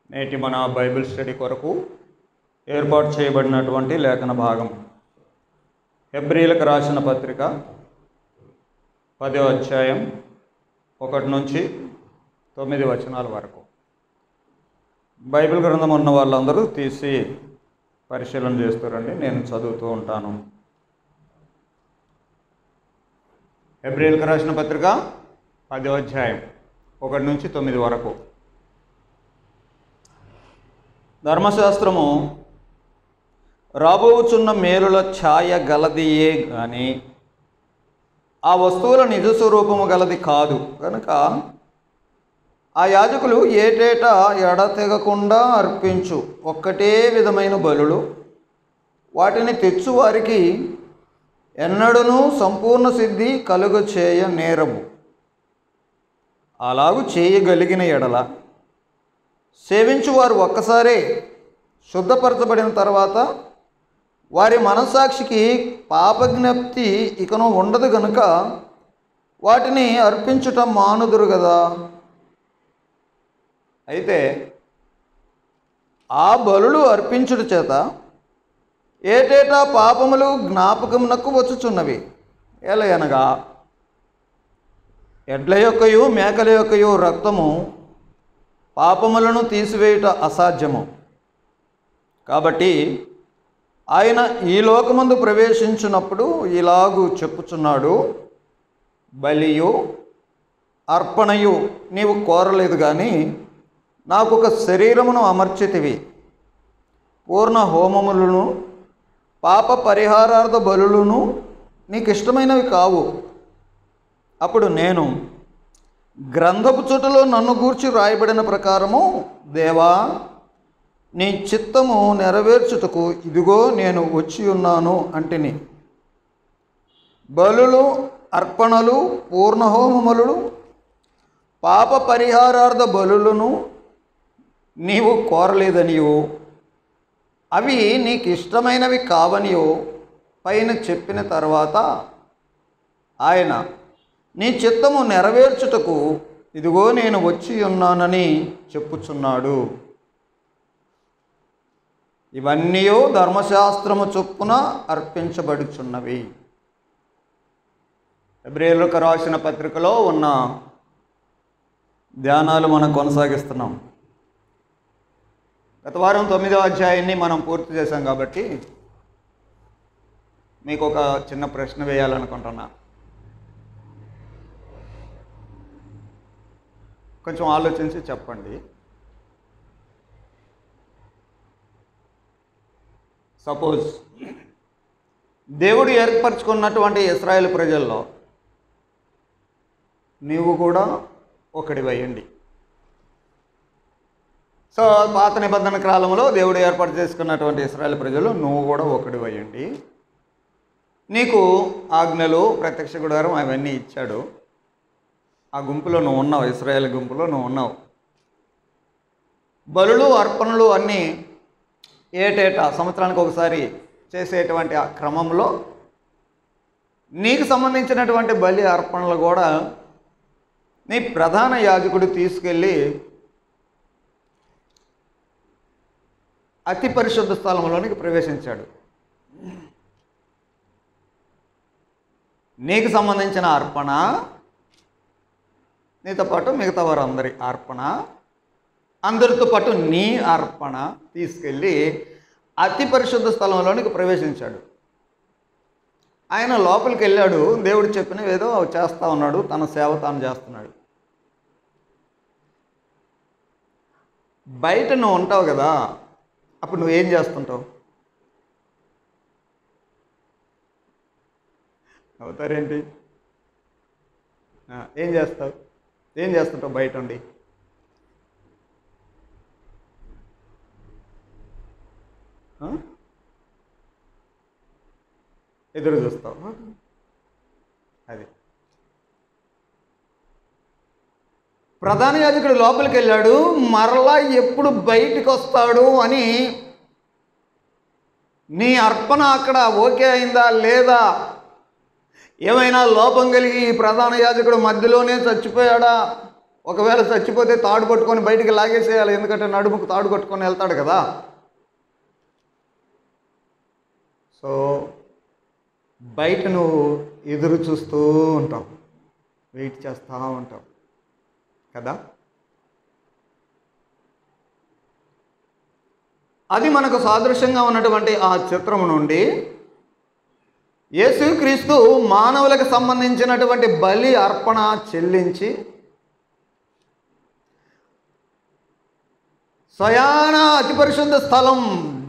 నేటి మన Bible study కొరకు ఏర్పాటు చేయబడినటువంటి లేఖన భాగం హెబ్రీలకు రాసిన పత్రిక 10వ అధ్యాయం 1 నుంచి 9 వచనాల వరకు. బైబిల్ గ్రంథం ఉన్న వాళ్ళందరూ తీసి పరిశీలన చేస్తారండి, నేను చదువుతూ ఉంటాను. హెబ్రీలకు రాసిన పత్రిక 10వ అధ్యాయం 1 నుంచి 9 వరకు. ధర్మశాస్త్రము రాబోచున్న మేలుల ఛాయ గలదియే కానీ ఆ వస్తువుల నిజ స్వరూపము గలది కాదు కనుక ఆ యాజకులు ఏటేటా ఎడతెగకుండా అర్పించు ఒక్కటే విధమైన బలులు వాటిని తెచ్చువారికి ఎన్నడూనూ సంపూర్ణ సిద్ధి కలుగ చేయ నేరము. అలాగు చేయగలిగిన ఎడల సేవించువారు ఒక్కసారే శుద్ధపరచబడిన తర్వాత వారి మనస్సాక్షికి పాపజ్ఞప్తి ఇకను ఉండదు గనుక వాటిని అర్పించుట మానుదురు కదా. అయితే ఆ బలులు అర్పించుట చేత ఏటేటా పాపములు జ్ఞాపకమునకు వచ్చుచున్నవి. ఎలయనగా ఎడ్ల యొక్కయు మేకల యొక్కయు రక్తము పాపములను తీసివేయుట అసాధ్యము. కాబట్టి ఆయన ఈ లోకమందు ప్రవేశించినప్పుడు ఇలాగూ చెప్పుచున్నాడు, బలియు అర్పణయు నీవు కోరలేదు కానీ నాకొక శరీరమును అమర్చితివి. పూర్ణ హోమములను పాప పరిహారార్థ బలులను నీకు ఇష్టమైనవి కావు. అప్పుడు నేను గ్రంథపు చుట్టలో నన్ను గూర్చి రాయబడిన ప్రకారము, దేవా నీ చిత్తము నెరవేర్చుటకు ఇదిగో నేను వచ్చి ఉన్నాను అంటిని. బలులు అర్పణలు పూర్ణహోమములు పాప పరిహారార్థ బలులను నీవు కోరలేదనియో అవి నీకు ఇష్టమైనవి కావనియో పైన చెప్పిన తర్వాత ఆయన నీ చిత్తము నెరవేర్చుటకు ఇదిగో నేను వచ్చి ఉన్నానని చెప్పుచున్నాడు. ఇవన్నీ ధర్మశాస్త్రము చొప్పున అర్పించబడుచున్నవి. హెబ్రీయులకు రాసిన పత్రికలో ఉన్న ధ్యానాలు మనం కొనసాగిస్తున్నాం. గత వారం 9వ అధ్యాయాన్ని మనం పూర్తి చేశాం కాబట్టి మీకు ఒక చిన్న ప్రశ్న వేయాలనుకుంటున్నా. కొంచెం ఆలోచించి చెప్పండి. సపోజ్ దేవుడు ఏర్పరచుకున్నటువంటి ఇశ్రాయేలు ప్రజల్లో నీవు కూడా ఒకడివయ్యండి. సో పాత నిబంధన కాలంలో దేవుడు ఏర్పాటు చేసుకున్నటువంటి ఇశ్రాయేలు ప్రజలు నువ్వు కూడా ఒకడివయ్యండి. నీకు ఆజ్ఞలు, ప్రత్యక్ష గుడారం అవన్నీ ఇచ్చాడు. ఆ గుంపులో నువ్వు ఉన్నావు, ఇశ్రాయేల్ గుంపులో నువ్వు ఉన్నావు. బలులు అర్పణలు అన్నీ ఏటేటా సంవత్సరానికి ఒకసారి చేసేటువంటి ఆ క్రమంలో నీకు సంబంధించినటువంటి బలి అర్పణలు కూడా నీ ప్రధాన యాజకుడు తీసుకెళ్ళి అతి పరిశుద్ధ స్థలంలోనికి ప్రవేశించాడు. నీకు సంబంధించిన అర్పణ, నీతో పాటు మిగతా వారందరి అర్పణ, అందరితో పాటు నీ అర్పణ తీసుకెళ్ళి అతి పరిశుద్ధ స్థలంలోనికి ప్రవేశించాడు. ఆయన లోపలికి వెళ్ళాడు. దేవుడు చెప్పినవి ఏదో చేస్తూ ఉన్నాడు, తన సేవ తాను చేస్తున్నాడు. బయట నువ్వు ఉంటావు కదా, అప్పుడు నువ్వేం చేస్తుంటావు? అవుతారేంటి? ఏం చేస్తుంటావు బయట ఉండి? ఎదురు చూస్తావు. అది ప్రధాన యాజకుడు లోపలికి వెళ్ళాడు. మరలా ఎప్పుడు బయటికి వస్తాడు అని నీ అర్పణ అక్కడ ఓకే అయిందా లేదా, ఏమైనా లోపం కలిగి ప్రధాన యాజకుడు మధ్యలోనే చచ్చిపోయాడా, ఒకవేళ చచ్చిపోతే తాడు పట్టుకొని బయటికి లాగేసేయాలి, ఎందుకంటే నడుముకు తాడు కొట్టుకొని వెళ్తాడు కదా. సో బయట నువ్వు ఎదురు చూస్తూ ఉంటావు, వెయిట్ చేస్తూ ఉంటావు కదా. అది మనకు సాదృశ్యంగా ఉన్నటువంటి ఆ చిత్రము నుండి యేసుక్రీస్తు మానవులకు సంబంధించినటువంటి బలి అర్పణ చెల్లించి స్వయాన అతి పరిశుద్ధ స్థలం,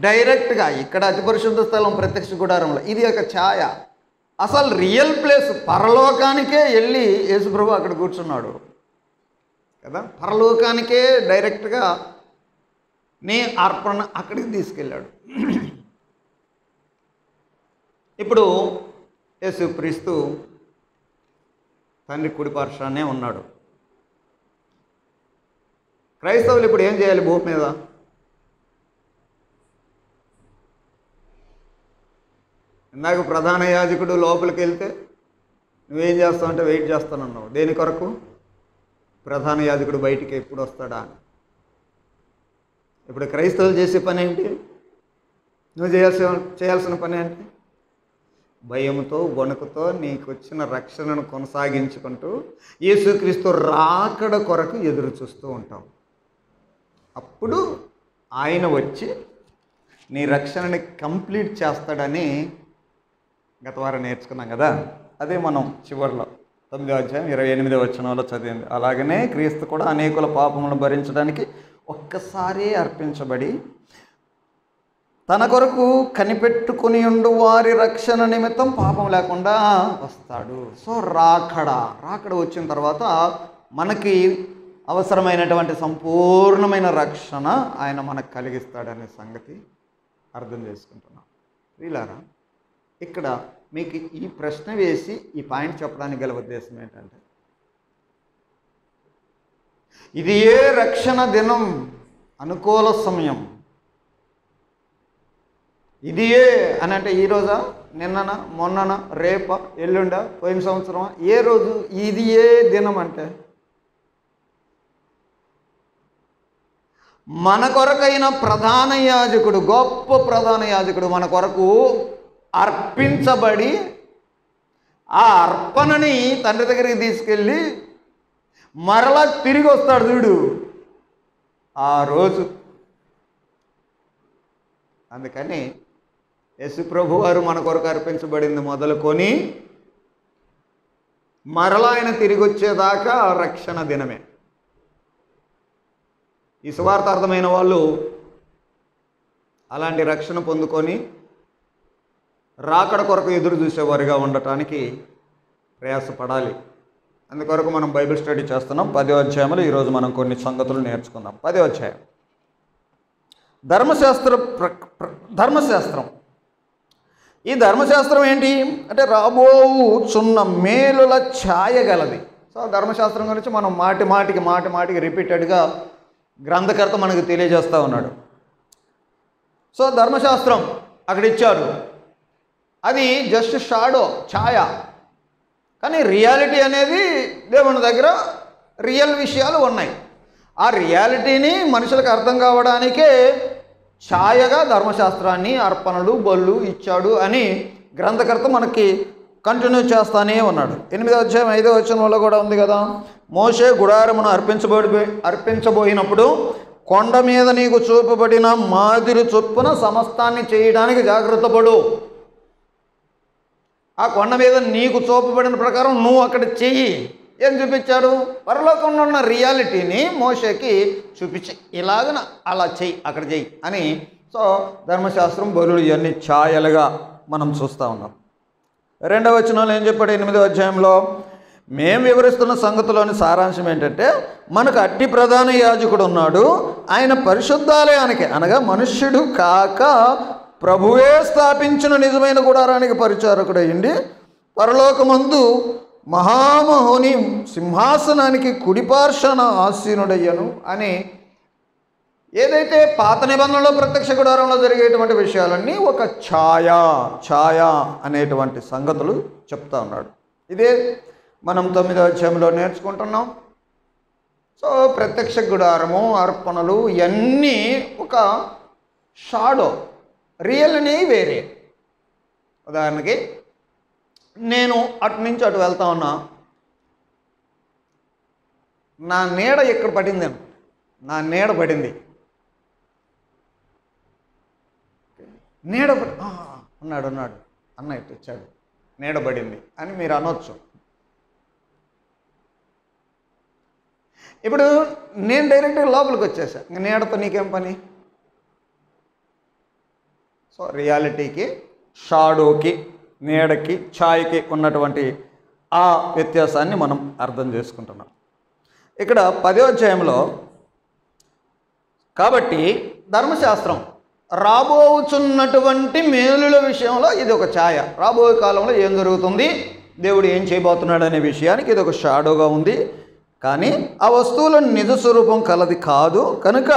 డైరెక్ట్గా ఇక్కడ అతి పరిశుద్ధ స్థలం ప్రత్యక్ష గుడారంలో, ఇది ఒక ఛాయ. అసలు రియల్ ప్లేస్ పరలోకానికే వెళ్ళి యేసుప్రభు అక్కడ కూర్చున్నాడు కదా. పరలోకానికే డైరెక్ట్గా నీ అర్పణ అక్కడికి తీసుకెళ్ళాడు. ఇప్పుడు యేసుక్రీస్తు తండ్రి కుడి పార్శ్వానే ఉన్నాడు. క్రైస్తవులు ఇప్పుడు ఏం చేయాలి భూమి మీద? ఇందాక ప్రధాన యాజకుడు లోపలికి వెళ్తే నువ్వేం చేస్తావు అంటే వెయిట్ చేస్తానన్నావు. దేని కొరకు? ప్రధాన యాజకుడు బయటికి ఎప్పుడు వస్తాడా అని. ఇప్పుడు క్రైస్తవులు చేసే పని ఏంటి? నువ్వు చేయాల్సిన పని ఏంటి? భయంతో వణుకుతో నీకు వచ్చిన రక్షణను కొనసాగించుకుంటూ యేసుక్రీస్తు రాకడ కొరకు ఎదురు చూస్తూ ఉంటావు. అప్పుడు ఆయన వచ్చి నీ రక్షణని కంప్లీట్ చేస్తాడని గత వారం నేర్చుకున్నాం కదా. అదే మనం చివరిలో 9వ అధ్యాయం 28వ వచనంలో చదివింది. అలాగనే క్రీస్తు కూడా అనేకుల పాపములను భరించడానికి ఒక్కసారి అర్పించబడి తన కొరకు కనిపెట్టుకుని ఉండు వారి రక్షణ నిమిత్తం పాపం లేకుండా వస్తాడు. సో రాకడ వచ్చిన తర్వాత మనకి అవసరమైనటువంటి సంపూర్ణమైన రక్షణ ఆయన మనకు కలిగిస్తాడనే సంగతి అర్థం చేసుకుంటున్నాం. వీళ్ళారా, ఇక్కడ మీకు ఈ ప్రశ్న వేసి ఈ పాయింట్ చెప్పడానికి గల ఉద్దేశం ఏంటంటే, ఇది ఏ రక్షణ దినం, అనుకూల సమయం, ఇది ఏ అని అంటే ఈరోజా, నిన్నన, మొన్నన, రేప, ఎల్లుండ, పోయిన సంవత్సరమా, ఏ రోజు, ఇది ఏ దినం అంటే మన కొరకైన ప్రధాన యాజకుడు, గొప్ప ప్రధాన యాజకుడు మన కొరకు అర్పించబడి ఆ అర్పణని తండ్రి దగ్గరికి తీసుకెళ్ళి మరలా తిరిగి వస్తాడు చూడు ఆ రోజు. అందుకని యేసుప్రభు వారు మన కొరకు అర్పించబడింది మొదలుకొని మరలా ఆయన తిరిగి వచ్చేదాకా రక్షణ దినమే. ఈ సువార్తార్థమైన వాళ్ళు అలాంటి రక్షణ పొందుకొని రాకడ కొరకు ఎదురు చూసేవారిగా ఉండటానికి ప్రయాసపడాలి. అందుకొరకు మనం బైబిల్ స్టడీ చేస్తున్నాం. 10వ అధ్యాయంలో ఈరోజు మనం కొన్ని సంగతులు నేర్చుకుందాం. 10వ అధ్యాయం ధర్మశాస్త్రం. ఈ ధర్మశాస్త్రం ఏంటి అంటే రాబోచున్న మేలుల ఛాయ గలది. సో ధర్మశాస్త్రం గురించి మనం మాటి మాటికి రిపీటెడ్గా గ్రంథకర్త మనకు తెలియజేస్తూ ఉన్నాడు. సో ధర్మశాస్త్రం అక్కడ ఇచ్చారు, అది జస్ట్ షాడో, ఛాయ. కానీ రియాలిటీ అనేది దేవుని దగ్గర రియల్ విషయాలు ఉన్నాయి. ఆ రియాలిటీని మనుషులకు అర్థం కావడానికే ఛాయగా ధర్మశాస్త్రాన్ని, అర్పణలు, బళ్ళు ఇచ్చాడు అని గ్రంథకర్త మనకి కంటిన్యూ చేస్తానే ఉన్నాడు. 8వ అధ్యాయం 5వ వచనంలో కూడా ఉంది కదా, మోషే గుడారమును అర్పించబోయినప్పుడు కొండ మీద నీకు చూపబడిన మాదిరి చొప్పున సమస్తాన్ని చేయడానికి జాగ్రత్త పడు. ఆ కొండ మీద నీకు చూపబడిన ప్రకారం నువ్వు అక్కడ చెయ్యి. ఏం చూపించాడు? పరలోకంలో ఉన్న రియాలిటీని మోషేకి చూపించి ఇలాగన అలా చెయ్యి, అక్కడ చెయ్యి అని. సో ధర్మశాస్త్రం, బలులు ఇవన్నీ ఛాయలుగా మనం చూస్తూ ఉన్నాం. 2వ వచనంలో ఏం చెప్పాడు? 8వ అధ్యాయంలో మేము వివరిస్తున్న సంగతిలోని సారాంశం ఏంటంటే, మనకు అట్టి ప్రధాన యాజకుడు ఉన్నాడు, ఆయన పరిశుద్ధాలయానికి అనగా మనుష్యుడు కాక ప్రభువే స్థాపించిన నిజమైన గుడారానికి పరిచారకుడు అయ్యింది, పరలోకమందు మహామహోని సింహాసనానికి కుడిపార్శ్వన ఆసీనుడయ్యను అని. ఏదైతే పాత నిబంధనలో ప్రత్యక్ష గుడారంలో జరిగేటువంటి విషయాలన్నీ ఒక ఛాయ అనేటువంటి సంగతులు చెప్తా ఉన్నాడు. ఇదే మనం 9వ అధ్యాయంలో నేర్చుకుంటున్నాం. సో ప్రత్యక్ష గుడారము, అర్పణలు ఇవన్నీ ఒక షాడో, రియల్ అనేవి వేరే. ఉదాహరణకి నేను అటు నుంచి అటు వెళ్తా ఉన్నా, నా నీడ ఇక్కడ పడింది, నా నీడ పడింది, నీడ ఉన్నాడు అన్న ఇటు వచ్చాడు, నీడ పడింది అని మీరు అనొచ్చు. ఇప్పుడు నేను డైరెక్ట్గా లోపలికి వచ్చేసా, ఇంక నీడతో నీకేం పని? సో రియాలిటీకి, షాడోకి, నీడకి, ఛాయ్కి ఉన్నటువంటి ఆ వ్యత్యాసాన్ని మనం అర్థం చేసుకుంటున్నాం. ఇక్కడ 10వ అధ్యాయంలో కాబట్టి ధర్మశాస్త్రం రాబోచున్నటువంటి మేలుల విషయంలో ఇది ఒక ఛాయ, రాబోయే కాలంలో ఏం జరుగుతుంది, దేవుడు ఏం చేయబోతున్నాడు అనే విషయానికి ఇది ఒక షాడోగా ఉంది. కానీ ఆ వస్తువుల నిజ స్వరూపం కలది కాదు కనుక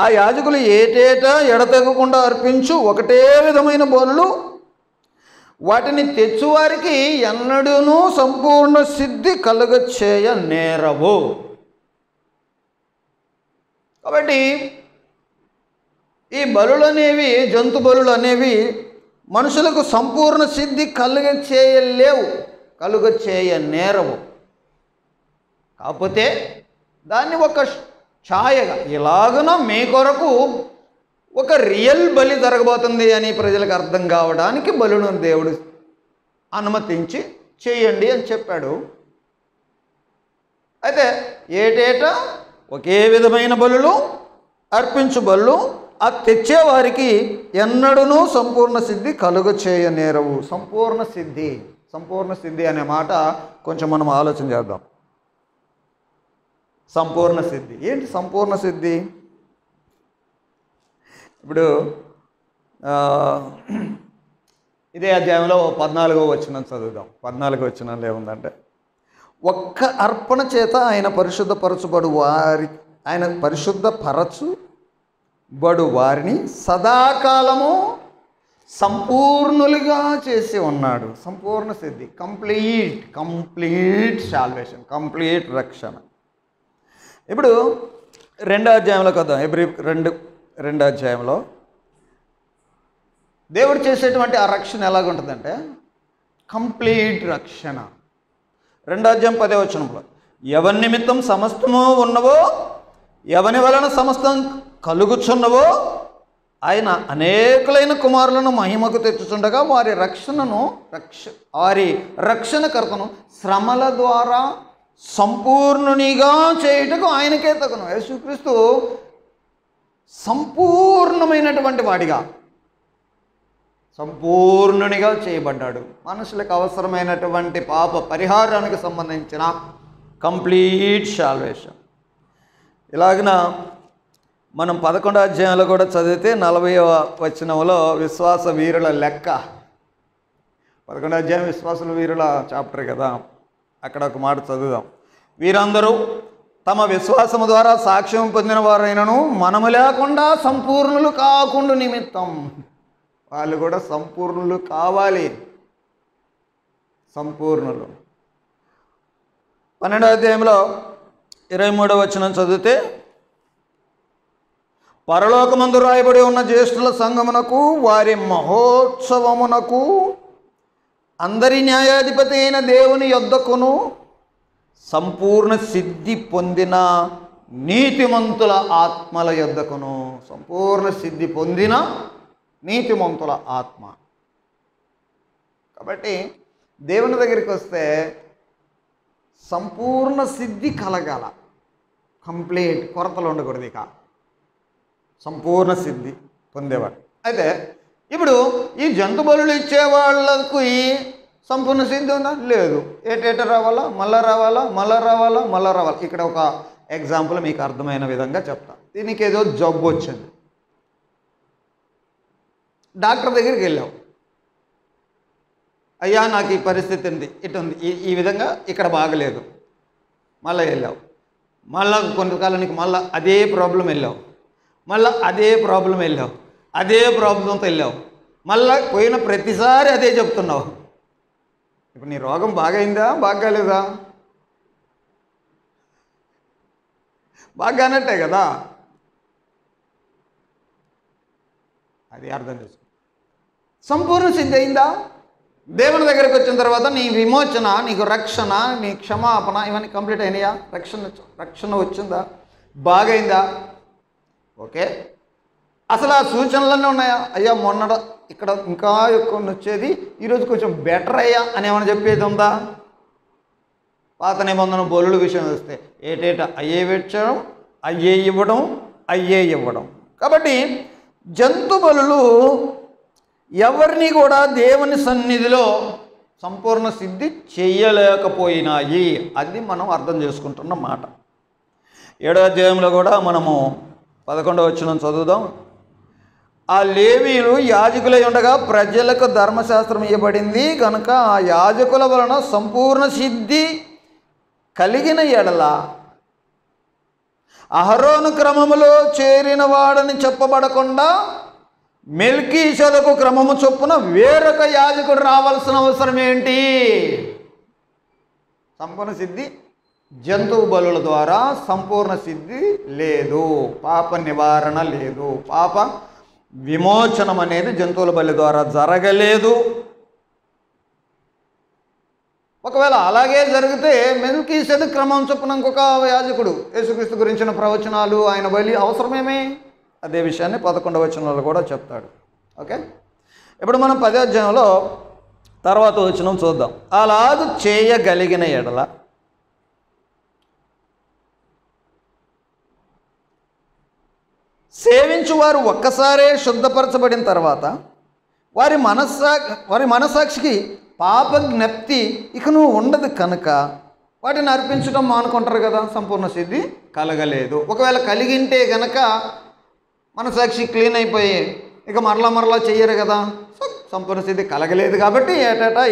ఆ యాజకులు ఏటేటా ఎడతెగకుండా అర్పించు ఒకటే విధమైన బలులు వాటిని తెచ్చువారికి ఎన్నడూనూ సంపూర్ణ సిద్ధి కలుగచేయ నేరవు. కాబట్టి ఈ బలులు అనేవి, జంతు బలులు అనేవి మనుషులకు సంపూర్ణ సిద్ధి కలుగచేయ నేరవు. కాకపోతే దాన్ని ఒక ఛాయగా, ఇలాగన మీ కొరకు ఒక రియల్ బలి జరగబోతుంది అని ప్రజలకు అర్థం కావడానికి బలును దేవుడు అనుమతించి చేయండి అని చెప్పాడు. అయితే ఏటేటా ఒకే విధమైన బలులు, అర్పించు బలులు ఆ తెచ్చేవారికి ఎన్నడూనూ సంపూర్ణ సిద్ధి కలుగచేయ నేరవు. సంపూర్ణ సిద్ధి అనే మాట కొంచెం మనం ఆలోచన చేద్దాం. సంపూర్ణ సిద్ధి ఏంటి? సంపూర్ణ సిద్ధి ఇప్పుడు ఇదే అధ్యాయంలో 14వ వచనం చదువుదాం. 14వ వచనంలో ఏముందంటే, ఒక్క అర్పణ చేత ఆయన పరిశుద్ధపరచుబడు వారిని సదాకాలము సంపూర్ణులుగా చేసి ఉన్నాడు. సంపూర్ణ సిద్ధి, కంప్లీట్ సాల్వేషన్, కంప్లీట్ రక్షణ. ఇప్పుడు 2వ అధ్యాయంలోకి వద్దాం. ఎబ్రీ 2వ అధ్యాయంలో దేవుడు చేసేటువంటి ఆ రక్షణ ఎలాగుంటుందంటే కంప్లీట్ రక్షణ. 2వ అధ్యాయం 10వ వచనంలో, ఎవరి నిమిత్తం సమస్తము ఉన్నవో, ఎవని వలన సమస్తం కలుగుచున్నవో ఆయన అనేకులైన కుమారులను మహిమకు తెచ్చుచుండగా వారి రక్షణకర్తను శ్రమల ద్వారా సంపూర్ణునిగా చేయుటకు ఆయనకే తగును. యేసుక్రీస్తు సంపూర్ణమైనటువంటి వాడిగా, సంపూర్ణునిగా చేయబడ్డాడు. మనుషులకు అవసరమైనటువంటి పాప పరిహారానికి సంబంధించిన కంప్లీట్ సాల్వేషన్. ఇలాగిన మనం 11వ అధ్యాయంలో కూడా చదివితే 40వ వచనంలో విశ్వాస వీరుల లెక్క, 11వ అధ్యాయం విశ్వాసుల వీరుల చాప్టర్ కదా, అక్కడ ఒక మాట చదువుదాం. వీరందరూ తమ విశ్వాసము ద్వారా సాక్ష్యం పొందిన వారైనను మనము లేకుండా సంపూర్ణులు కాకుండా నిమిత్తం, వాళ్ళు కూడా సంపూర్ణులు కావాలి, సంపూర్ణులు. 12వ అధ్యాయంలో 23వ వచనం చదివితే, పరలోకమందు రాయబడి ఉన్న జ్యేష్ఠుల సంఘమునకు వారి మహోత్సవమునకు అందరి న్యాయాధిపతి అయిన దేవుని యొద్దకును సంపూర్ణ సిద్ధి పొందిన నీతిమంతుల ఆత్మల యొద్దకును. సంపూర్ణ సిద్ధి పొందిన నీతిమంతుల ఆత్మ. కాబట్టి దేవుని దగ్గరికి వస్తే సంపూర్ణ సిద్ధి కలగాల, కంప్లీట్, కొరతలు ఉండకూడదు. ఇక సంపూర్ణ సిద్ధి పొందేవాడు. అయితే ఇప్పుడు ఈ జంతు బలులు ఇచ్చే వాళ్ళకు ఈ సంపూర్ణ సిద్ధి ఉందా? లేదు. ఏటేట రావాలా, మళ్ళా రావాలా. ఇక్కడ ఒక ఎగ్జాంపుల్ మీకు అర్థమైన విధంగా చెప్తా. దీనికి ఏదో జబ్బు వచ్చింది, డాక్టర్ దగ్గరికి వెళ్ళావు, అయ్యా నాకు ఈ పరిస్థితి ఉంది, ఇటుంది, ఈ విధంగా ఇక్కడ బాగలేదు. మళ్ళీ వెళ్ళావు, మళ్ళా కొంతకాలానికి మళ్ళీ అదే ప్రాబ్లం వెళ్ళావు, మళ్ళీ అదే ప్రాబ్లం వెళ్ళావు, అదే ప్రాబ్లంతో వెళ్ళావు, మళ్ళీ పోయిన ప్రతిసారి అదే చెప్తున్నావు. ఇప్పుడు నీ రోగం బాగైందా, బాగాలేదా? బాగా అన్నట్టే కదా. అది అర్థం చేసుకో. సంపూర్ణ సిద్ధి అయిందా? దేవుని దగ్గరికి వచ్చిన తర్వాత నీ విమోచన, నీకు రక్షణ, నీ క్షమాపణ ఇవన్నీ కంప్లీట్ అయినాయా? రక్షణ వచ్చిందా? బాగైందా? ఓకే. అసలు ఆ సూచనలన్నీ ఉన్నాయా? అయ్యా మొన్న ఇక్కడ ఇంకా ఎక్కువ వచ్చేది, ఈరోజు కొంచెం బెటర్ అయ్యా అని ఏమైనా చెప్పేది ఉందా? పాత నిబంధన బలుల విషయం వస్తే ఏటేటా అయ్యే పెట్టడం, అయ్యే ఇవ్వడం. కాబట్టి జంతు బలులు ఎవరిని కూడా దేవుని సన్నిధిలో సంపూర్ణ సిద్ధి చేయలేకపోయినాయి. అది మనం అర్థం చేసుకుంటున్న మాట. 7వ అధ్యాయంలో కూడా మనము 11వ వచనం చదువుదాం. ఆ లేవీయులు యాజకులై ఉండగా ప్రజలకు ధర్మశాస్త్రం ఇవ్వబడింది కనుక ఆ యాజకుల వలన సంపూర్ణ సిద్ధి కలిగిన ఎడల అహరోను క్రమములో చేరిన వాడని చెప్పబడకుండా మెల్కీషెదకు క్రమము చొప్పున వేరొక యాజకుడు రావాల్సిన అవసరం ఏంటి? సంపూర్ణ సిద్ధి జంతువు బలుల ద్వారా సంపూర్ణ సిద్ధి లేదు, పాప నివారణ లేదు, పాప విమోచనం అనేది జంతువుల బలి ద్వారా జరగలేదు. ఒకవేళ అలాగే జరిగితే మెల్కీషెదకు క్రమం చొప్పున ఇంకొక యాజకుడు, యేసుక్రీస్తు గురించిన ప్రవచనాలు, ఆయన బలి అవసరమేమే? అదే విషయాన్ని 11వ వచనంలో కూడా చెప్తాడు. ఓకే. ఇప్పుడు మనం 10వ అధ్యాయంలో తర్వాత వచనం చూద్దాం. అలాగ చేయగలిగిన ఎడల సేవించువారు ఒక్కసారే శుద్ధపరచబడిన తర్వాత వారి మనస్సాక్షికి పాప జ్ఞప్తి ఇకను ఉండదు కనుక వాటిని అర్పించడం మానుకుంటారు కదా, సంపూర్ణ సిద్ధి కలగలేదు. ఒకవేళ కలిగింటే గనక మనసాక్షి క్లీన్ అయిపోయి ఇక మరలా చెయ్యరు కదా, సంపూర్ణ సిద్ధి కలగలేదు. కాబట్టి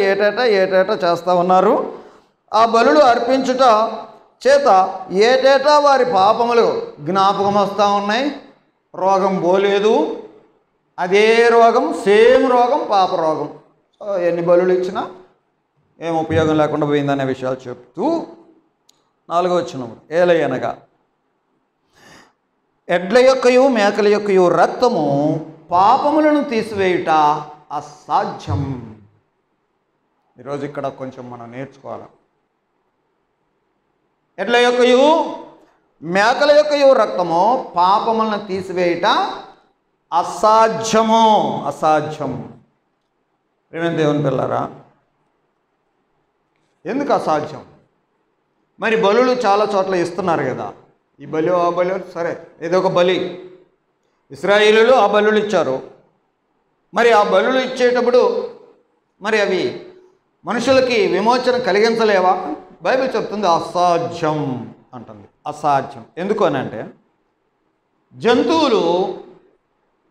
ఏటేటా చేస్తూ ఉన్నారు. ఆ బలులు అర్పించుట చేత ఏటేటా వారి పాపములు జ్ఞాపకం వస్తూ ఉన్నాయి. రోగం పోలేదు, అదే రోగం, సేమ్ రోగం, పాప రోగం. సో ఎన్ని బలులు ఇచ్చినా ఏం ఉపయోగం లేకుండా పోయిందనే విషయాలు చెప్తూ 4వ వచనం, ఏలయనగా ఎడ్ల యొక్కయు మేకల యొక్కయు రక్తము పాపములను తీసివేయుట అసాధ్యం. ఈరోజు ఇక్కడ కొంచెం మనం నేర్చుకోవాలి. ఎడ్ల యొక్కయు మేకల యొక్కయు రక్తము పాపములను తీసివేయుట అసాధ్యం. ప్రేమ దేవుని పిల్లరా, ఎందుకు అసాధ్యం? మరి బలులు చాలా చోట్ల ఇస్తున్నారు కదా, ఈ బలి ఆ బలి, సరే ఏదో ఒక బలి. ఇశ్రాయేలీయులు ఆ బలులు ఇచ్చారు. మరి ఆ బలులు ఇచ్చేటప్పుడు మరి అవి మనుషులకి విమోచన కలిగించలేవా? బైబిల్ చెప్తుంది అసాధ్యం అంటుంది. అసాధ్యం ఎందుకు అని అంటే, జంతువులు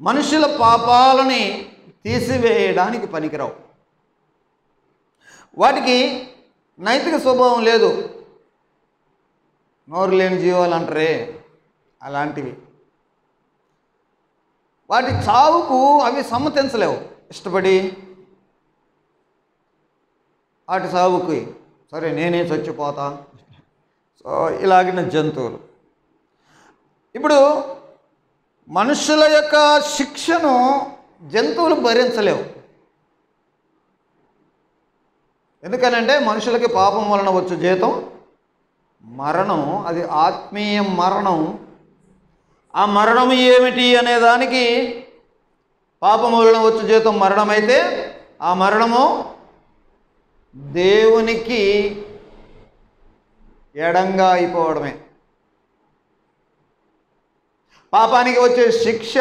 మనుషుల పాపాలని తీసివేయడానికి పనికిరావు. వాటికి నైతిక స్వభావం లేదు. నోరు లేని జీవాలు అంటారే, అలాంటివి. వాటి చావుకు అవి సమ్మతించలేవు. ఇష్టపడి వాటి సావుకి సరే నేనే చచ్చిపోతా, సో ఇలాగిన జంతువులు. ఇప్పుడు మనుషుల యొక్క శిక్షను జంతువులు భరించలేవు. ఎందుకనంటే మనుషులకి పాపం వలన వచ్చు జీతం మరణం, అది ఆత్మీయ మరణం. ఆ మరణం ఏమిటి అనే దానికి పాపం వలన వచ్చు జీతం మరణం అయితే, ఆ మరణము దేవునికి ఎడంగా అయిపోవడమే. పాపానికి వచ్చే శిక్ష.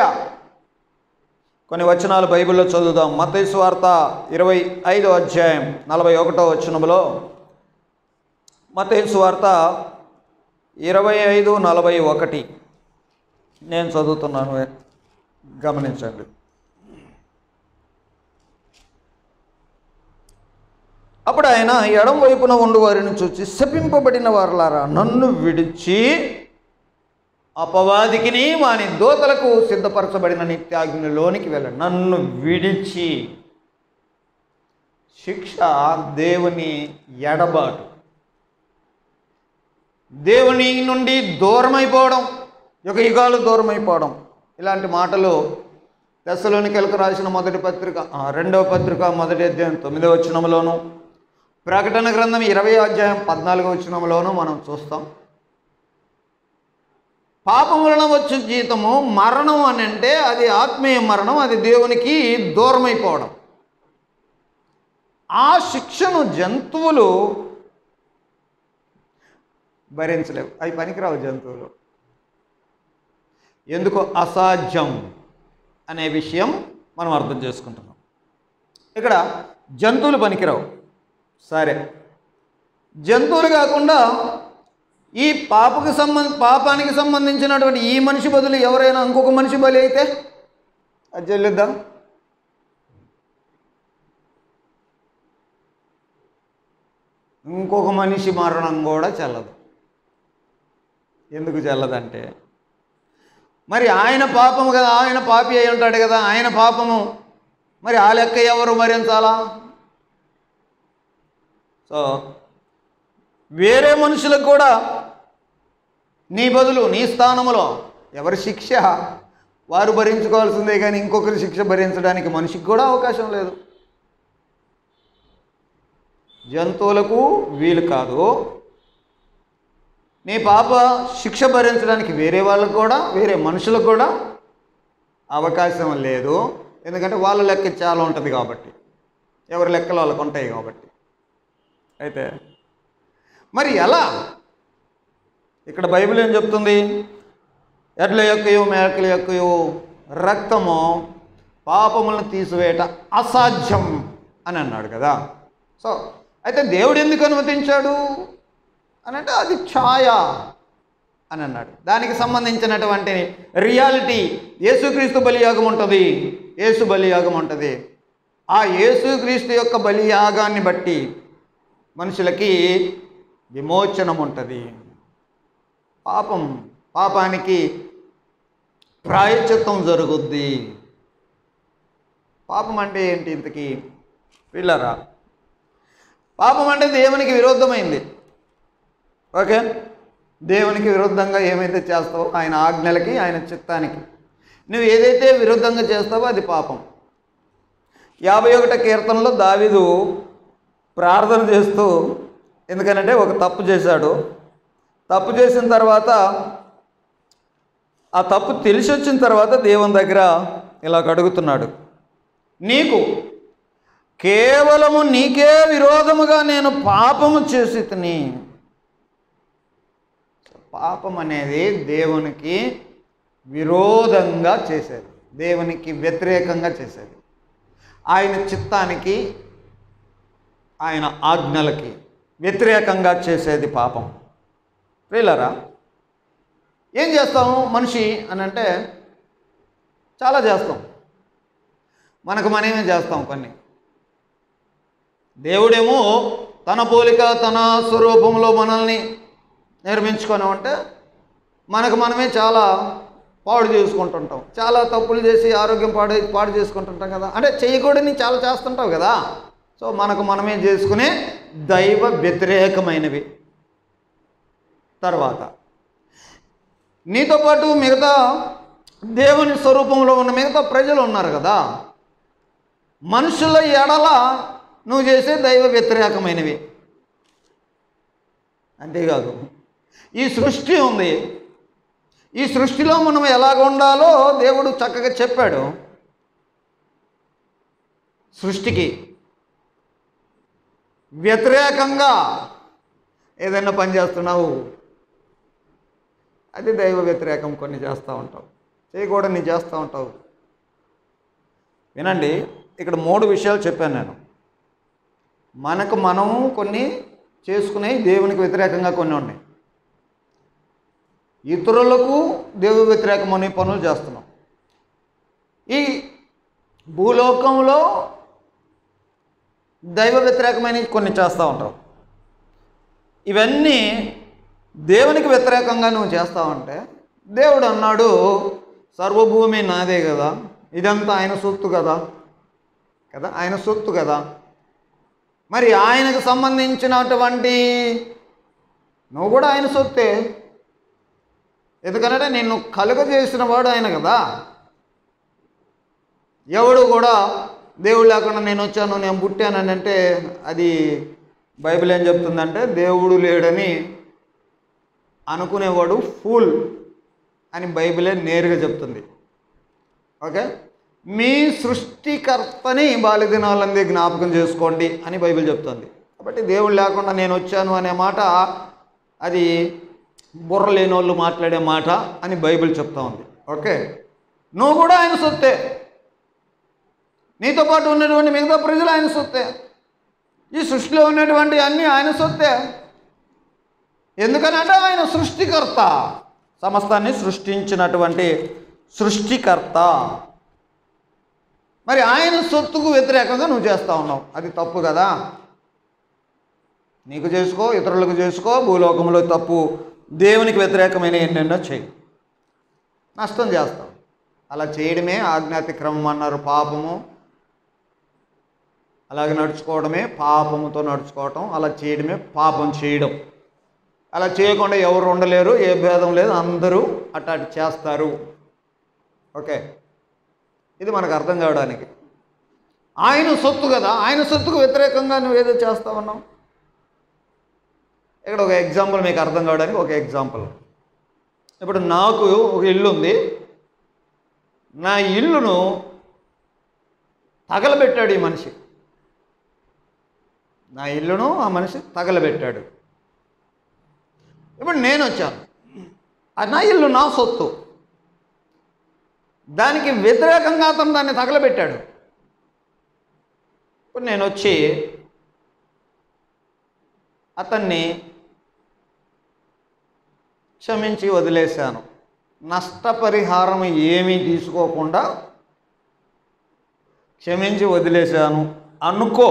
కొన్ని వచనాలు బైబిల్లో చదువుదాం. మత్తయి సువార్త 25వ అధ్యాయం 41వ వచనంలో, మత్తయి సువార్త 25:41 నేను చదువుతున్నాను, గమనించండి. అప్పుడు ఆయన ఎడం వైపున ఉండు వారిని చూచి, శపింపబడిన వారలారా, నన్ను విడిచి అపవాదికిని వాని దూతలకు సిద్ధపరచబడిన నిత్యాగ్నిలోనికి వెళ్ళండి. నన్ను విడిచి. శిక్ష దేవుని ఎడబాటు. దేవుని నుండి దూరమైపోవడం, యుగ యుగాలు దూరమైపోవడం. ఇలాంటి మాటలు తెస్సలోనికైలకు రాసిన రెండవ పత్రిక 1వ అధ్యాయం 9వ వచనంలోను, ప్రకటన గ్రంథం 20వ అధ్యాయం 14వ వచనంలోను మనం చూస్తాం. పాపం వలన వచ్చు జీతము మరణం అని అంటే అది ఆత్మీయ మరణం, అది దేవునికి దూరమైపోవడం. ఆ శిక్షను జంతువులు భరించలేవు, అవి పనికిరావు జంతువులు. ఎందుకు అసాధ్యం అనే విషయం మనం అర్థం చేసుకుంటున్నాం. ఇక్కడ జంతువులు పనికిరావు. సరే, జంతువులు కాకుండా ఈ పాపానికి సంబంధించినటువంటి ఈ మనిషి బదులు ఎవరైనా ఇంకొక మనిషి బలి అయితే అది చెల్లిద్దాం. ఇంకొక మనిషి మరణం కూడా చెల్లదు. ఎందుకు చెల్లదంటే మరి ఆయన పాపము కదా, ఆయన పాపి అయి ఉంటాడు కదా, ఆయన పాపము మరి ఆ లెక్క ఎవరు భరించాలా? సో వేరే మనుషులకు కూడా నీ బదులు నీ స్థానంలో ఎవరి శిక్ష వారు భరించుకోవాల్సిందే, కానీ ఇంకొకరి శిక్ష భరించడానికి మనిషికి కూడా అవకాశం లేదు. జంతువులకు వీలు కాదు, నీ పాప శిక్ష భరించడానికి వేరే వాళ్ళకు కూడా, వేరే మనుషులకు కూడా అవకాశం లేదు. ఎందుకంటే వాళ్ళ లెక్క చాలా ఉంటుంది కాబట్టి, ఎవరి లెక్కలు వాళ్ళకు ఉంటాయి కాబట్టి. అయితే మరి ఎలా? ఇక్కడ బైబిల్ ఏం చెప్తుంది? ఎడ్ల యొక్కయో మేకల యొక్కయో రక్తము పాపములను తీసివేయట అసాధ్యం అని అన్నాడు కదా. సో అయితే దేవుడు ఎందుకు అనుమతించాడు అని అంటే అది ఛాయ అని అన్నాడు. దానికి సంబంధించినటువంటి రియాలిటీ యేసుక్రీస్తు బలియాగం ఉంటుంది, యేసు బలియాగం ఉంటుంది. ఆ యేసుక్రీస్తు యొక్క బలియాగాన్ని బట్టి మనుషులకి విమోచనం ఉంటుంది. పాపానికి ప్రాయశ్చిత్తం జరుగుద్ది. పాపం అంటే ఏంటి ఇంతకీ పిల్లరా? పాపం అంటే దేవునికి విరుద్ధమైంది. ఓకే, దేవునికి విరుద్ధంగా ఏమైతే చేస్తావో, ఆయన ఆజ్ఞలకి, ఆయన చిత్తానికి నువ్వు ఏదైతే విరుద్ధంగా చేస్తావో అది పాపం. 51వ కీర్తనలో దావీదు ప్రార్థన చేస్తూ, ఎందుకనంటే ఒక తప్పు చేశాడు, తప్పు చేసిన తర్వాత ఆ తప్పు తెలిసి వచ్చిన తర్వాత దేవుని దగ్గర ఇలా అడుగుతున్నాడు, కేవలము నీకే విరోధముగా నేను పాపము చేసి తిని. పాపం అనేది దేవునికి విరోధంగా చేసేది, దేవునికి వ్యతిరేకంగా చేసేది, ఆయన చిత్తానికి, ఆయన ఆజ్ఞలకి వ్యతిరేకంగా చేసేది పాపం. ప్రియులారా, ఏం చేస్తాము మనిషి అని అంటే చాలా చేస్తాం, మనమే చేస్తాం కొన్ని. దేవుడేమో తన పోలిక తన స్వరూపంలో మనల్ని నిర్మించుకొని ఉంటే మనమే చాలా పాడు చేసుకుంటుంటాం, చాలా తప్పులు చేసి ఆరోగ్యం పాడు చేసుకుంటుంటాం కదా. అంటే చేయకూడని చాలా చేస్తుంటావు కదా. సో మనమే చేసుకునే దైవ వ్యతిరేకమైనవి. తర్వాత నీతో పాటు మిగతా దేవుని స్వరూపంలో ఉన్న మిగతా ప్రజలు ఉన్నారు కదా, మనుషుల ఎడల నువ్వు చేసే దైవ వ్యతిరేకమైనవి. అంతేకాదు, ఈ సృష్టి ఉంది, ఈ సృష్టిలో మనం ఎలాగ ఉండాలో దేవుడు చక్కగా చెప్పాడు. సృష్టికి వ్యతిరేకంగా ఏదైనా పని చేస్తున్నావు, అది దైవ వ్యతిరేకం. కొన్ని చేస్తూ ఉంటావు, చేయకూడని చేస్తూ ఉంటావు. వినండి, ఇక్కడ 3 విషయాలు చెప్పాను నేను. మనం కొన్ని చేసుకునే దేవునికి వ్యతిరేకంగా కొన్ని ఉన్నాయి, ఇతరులకు దేవ వ్యతిరేకమనే పనులు చేస్తున్నాం. ఈ భూలోకంలో దైవ వ్యతిరేకమైన కొన్ని చేస్తూ ఉంటావు. ఇవన్నీ దేవునికి వ్యతిరేకంగా నువ్వు చేస్తావంటే, దేవుడు అన్నాడు సర్వభూమి నాదే కదా, ఇదంతా ఆయన సొత్తు కదా, ఆయన సొత్తు కదా. మరి ఆయనకు సంబంధించినటువంటి నువ్వు కూడా ఆయన సొత్తే. ఎందుకంటే నిన్ను కలుగజేసిన వాడు ఆయన కదా. ఎవడు కూడా దేవుడు లేకుండా నేను వచ్చాను, నేను పుట్టానని అంటే అది బైబిల్ ఏం చెప్తుందంటే దేవుడు లేడని అనుకునేవాడు ఫూల్ అని బైబిలే నేరుగా చెప్తుంది. ఓకే, మీ సృష్టికర్తని బాల్యదినాలందే జ్ఞాపకం చేసుకోండి అని బైబిల్ చెప్తుంది. కాబట్టి దేవుడు లేకుండా నేను వచ్చాను అనే మాట అది బుర్ర లేని వాళ్ళు మాట్లాడే మాట అని బైబిల్ చెప్తా ఉంది. ఓకే, నువ్వు కూడా ఆయన సొత్తే. నీతో పాటు ఉన్నటువంటి మిగతా ప్రజలు ఆయన సొత్తే. ఈ సృష్టిలో ఉన్నటువంటి అన్నీ ఆయన సొత్తే. ఎందుకనంటే ఆయన సృష్టికర్త, సమస్తాన్ని సృష్టించినటువంటి సృష్టికర్త. మరి ఆయన సొత్తుకు వ్యతిరేకంగా నువ్వు చేస్తూ ఉన్నావు, అది తప్పు కదా. నీకు చేసుకో, ఇతరులకు చేసుకో, భూలోకంలో తప్పు. దేవునికి వ్యతిరేకమైన ఎన్నెన్నో చేయి, నష్టం చేస్తాం. అలా చేయడమే ఆజ్ఞాతిక్రమం అన్నారు. పాపము అలాగే నడుచుకోవడమే పాపముతో నడుచుకోవటం, అలా చేయడమే పాపం చేయడం. అలా చేయకుండా ఎవరు ఉండలేరు, ఏ భేదం లేదు, అందరూ అట్టాటి చేస్తారు. ఓకే, ఇది మనకు అర్థం కావడానికి. ఆయన సొత్తు కదా, ఆయన సొత్తుకు వ్యతిరేకంగా నువ్వేదో చేస్తా ఉన్నావు. ఇక్కడ ఒక ఎగ్జాంపుల్ మీకు అర్థం కావడానికి ఒక ఎగ్జాంపుల్. ఇప్పుడు నాకు ఒక ఇల్లు ఉంది. నా ఇల్లును తగలబెట్టాడు ఈ మనిషి. నా ఇల్లును ఆ మనిషి తగలబెట్టాడు. ఇప్పుడు నేను వచ్చాను, నా ఇల్లు నా సొత్తు, దానికి వ్యతిరేకంగా అతను దాన్ని తగలబెట్టాడు. ఇప్పుడు నేను వచ్చి అతన్ని క్షమించి వదిలేశాను. నష్టపరిహారం ఏమీ తీసుకోకుండా క్షమించి వదిలేశాను అనుకో.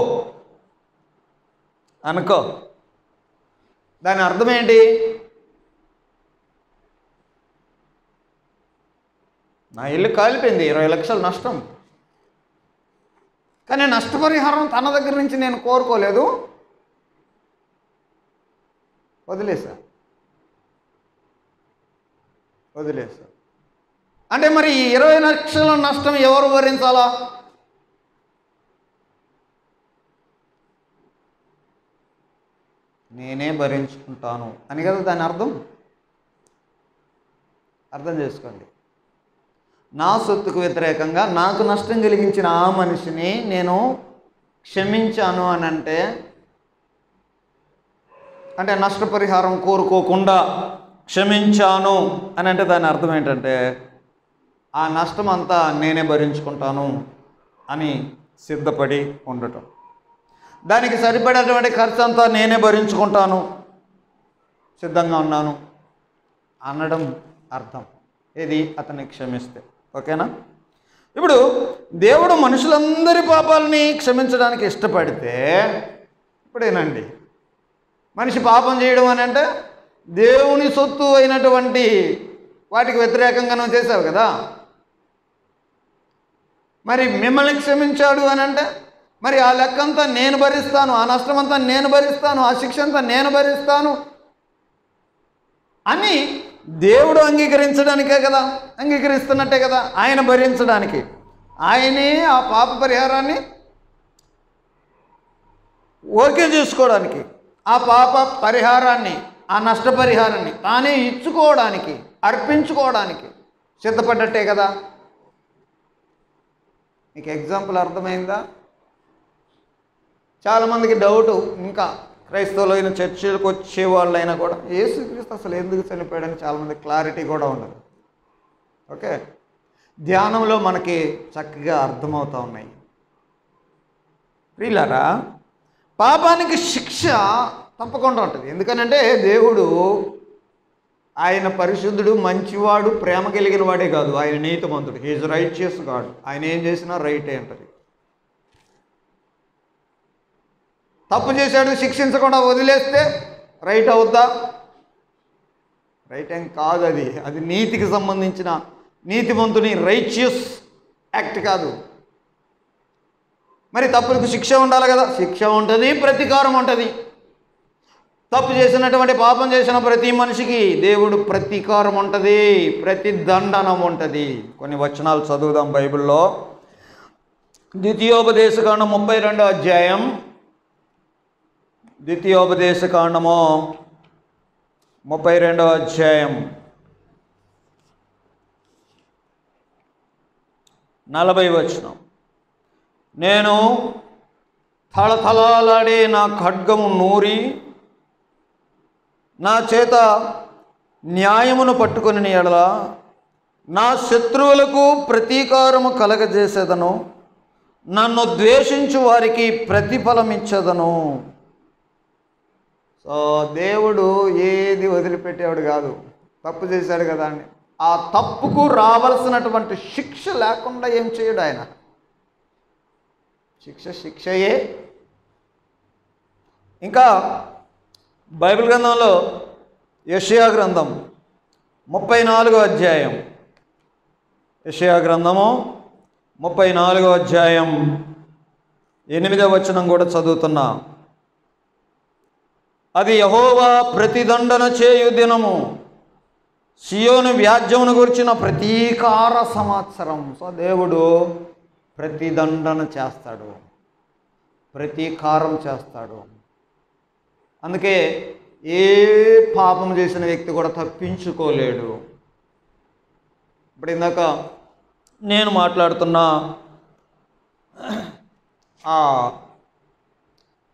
దాని అర్థం ఏంటి? నా ఇల్లు కాలిపోయింది, 20 లక్షలు నష్టం. కానీ నష్టపరిహారం తన దగ్గర నుంచి నేను కోరుకోలేదు, వదిలేశా. అంటే మరి ఈ 20 లక్షల నష్టం ఎవరు భరించాలా? నేనే భరించుకుంటాను అని కదా దాని అర్థం. అర్థం చేసుకోండి. నా సొత్తుకు వ్యతిరేకంగా నాకు నష్టం కలిగించిన ఆ మనిషిని నేను క్షమించాను అని అంటే నష్టపరిహారం కోరుకోకుండా క్షమించాను అని అంటే దాని అర్థం ఏంటంటే ఆ నష్టం అంతా నేనే భరించుకుంటాను అని సిద్ధపడి ఉండటం. దానికి సరిపడేటువంటి ఖర్చు అంతా నేనే భరించుకుంటాను, సిద్ధంగా ఉన్నాను అనడం అర్థం. ఇది అతన్ని క్షమిస్తే. ఓకేనా? ఇప్పుడు దేవుడు మనుషులందరి పాపాలని క్షమించడానికి ఇష్టపడితే, ఇప్పుడేనండి మనిషి పాపం చేయడం అని అంటే దేవుని సొత్తు అయినటువంటి వాటికి వ్యతిరేకంగా నువ్వు చేసావు కదా. మరి మిమ్మల్ని క్షమించాడు అని అంటే మరి ఆ లెక్కంతా నేను భరిస్తాను, ఆ నష్టమంతా నేను భరిస్తాను, ఆ శిక్ష అంతా నేను భరిస్తాను అని దేవుడు అంగీకరించడానికే కదా, అంగీకరిస్తున్నట్టే కదా, ఆయన భరించడానికి, ఆయనే ఆ పాప పరిహారాన్ని ఓకే చేసుకోవడానికి, ఆ పాప పరిహారాన్ని, ఆ నష్టపరిహారాన్ని తానే ఇచ్చుకోవడానికి, అర్పించుకోవడానికి సిద్ధపడ్డట్టే కదా. మీకు ఎగ్జాంపుల్ అర్థమైందా? చాలామందికి డౌటు, ఇంకా క్రైస్తవులైన చర్చిలకు వచ్చే వాళ్ళైనా కూడా యేసుక్రీస్తు అసలు ఎందుకు చనిపోయాడని చాలామంది క్లారిటీ కూడా ఉండదు. ఓకే, ధ్యానంలో మనకి చక్కగా అర్థమవుతూ ఉన్నాయి. ప్రియులారా, పాపానికి శిక్ష తప్పకుండా ఉంటుంది. ఎందుకనంటే దేవుడు ఆయన పరిశుద్ధుడు, మంచివాడు, ప్రేమ కలిగిన వాడే కాదు, ఆయన నీతిమంతుడు. He's righteous God. ఆయన ఏం చేసినా రైటే అంటది. తప్పు చేశాడు శిక్షించకుండా వదిలేస్తే రైట్ అవుద్దా? రైట్ ఏం కాదు. అది నీతికి సంబంధించిన, నీతిమంతుని రైచియస్ యాక్ట్ కాదు. మరి తప్పులకు శిక్ష ఉండాలి కదా, శిక్ష ఉంటుంది, ప్రతీకారం ఉంటుంది. తప్పు చేసినటువంటి పాపం చేసిన ప్రతి మనిషికి దేవుడు ప్రతీకారం ఉంటుంది, ప్రతిదండనం ఉంటుంది. కొన్ని వచనాలు చదువుదాం బైబిల్లో. ద్వితీయోపదేశకాండం 32వ అధ్యాయం. ద్వితీయోపదేశకాండము 32వ అధ్యాయం 40వ వచనం. నేను తళతళలాడే నా ఖడ్గము నూరి నా చేత న్యాయమును పట్టుకొని ఎడల నా శత్రువులకు ప్రతీకారము కలగజేసేదను, నన్ను ద్వేషించు వారికి ప్రతిఫలమిచ్చదను. సో దేవుడు ఏది వదిలిపెట్టేవాడు కాదు. తప్పు చేశాడు కదా అని ఆ తప్పుకు రావాల్సినటువంటి శిక్ష లేకుండా ఏం చేయడు ఆయన. శిక్షయే. ఇంకా బైబిల్ గ్రంథంలో యెషయా గ్రంథం 34వ అధ్యాయం, యెషయా గ్రంథము 34వ అధ్యాయం 8వ వచనం కూడా చదువుతున్నా. అది యెహోవా ప్రతిదండన చేయు దినము, సియోను వ్యాజ్యమును గురించిన ప్రతీకార సంవత్సరం. సో దేవుడు ప్రతిదండన చేస్తాడు, ప్రతీకారం చేస్తాడు. అందుకే ఏ పాపం చేసిన వ్యక్తి కూడా తప్పించుకోలేడు. ఇప్పుడు ఇందాక నేను మాట్లాడుతున్న ఆ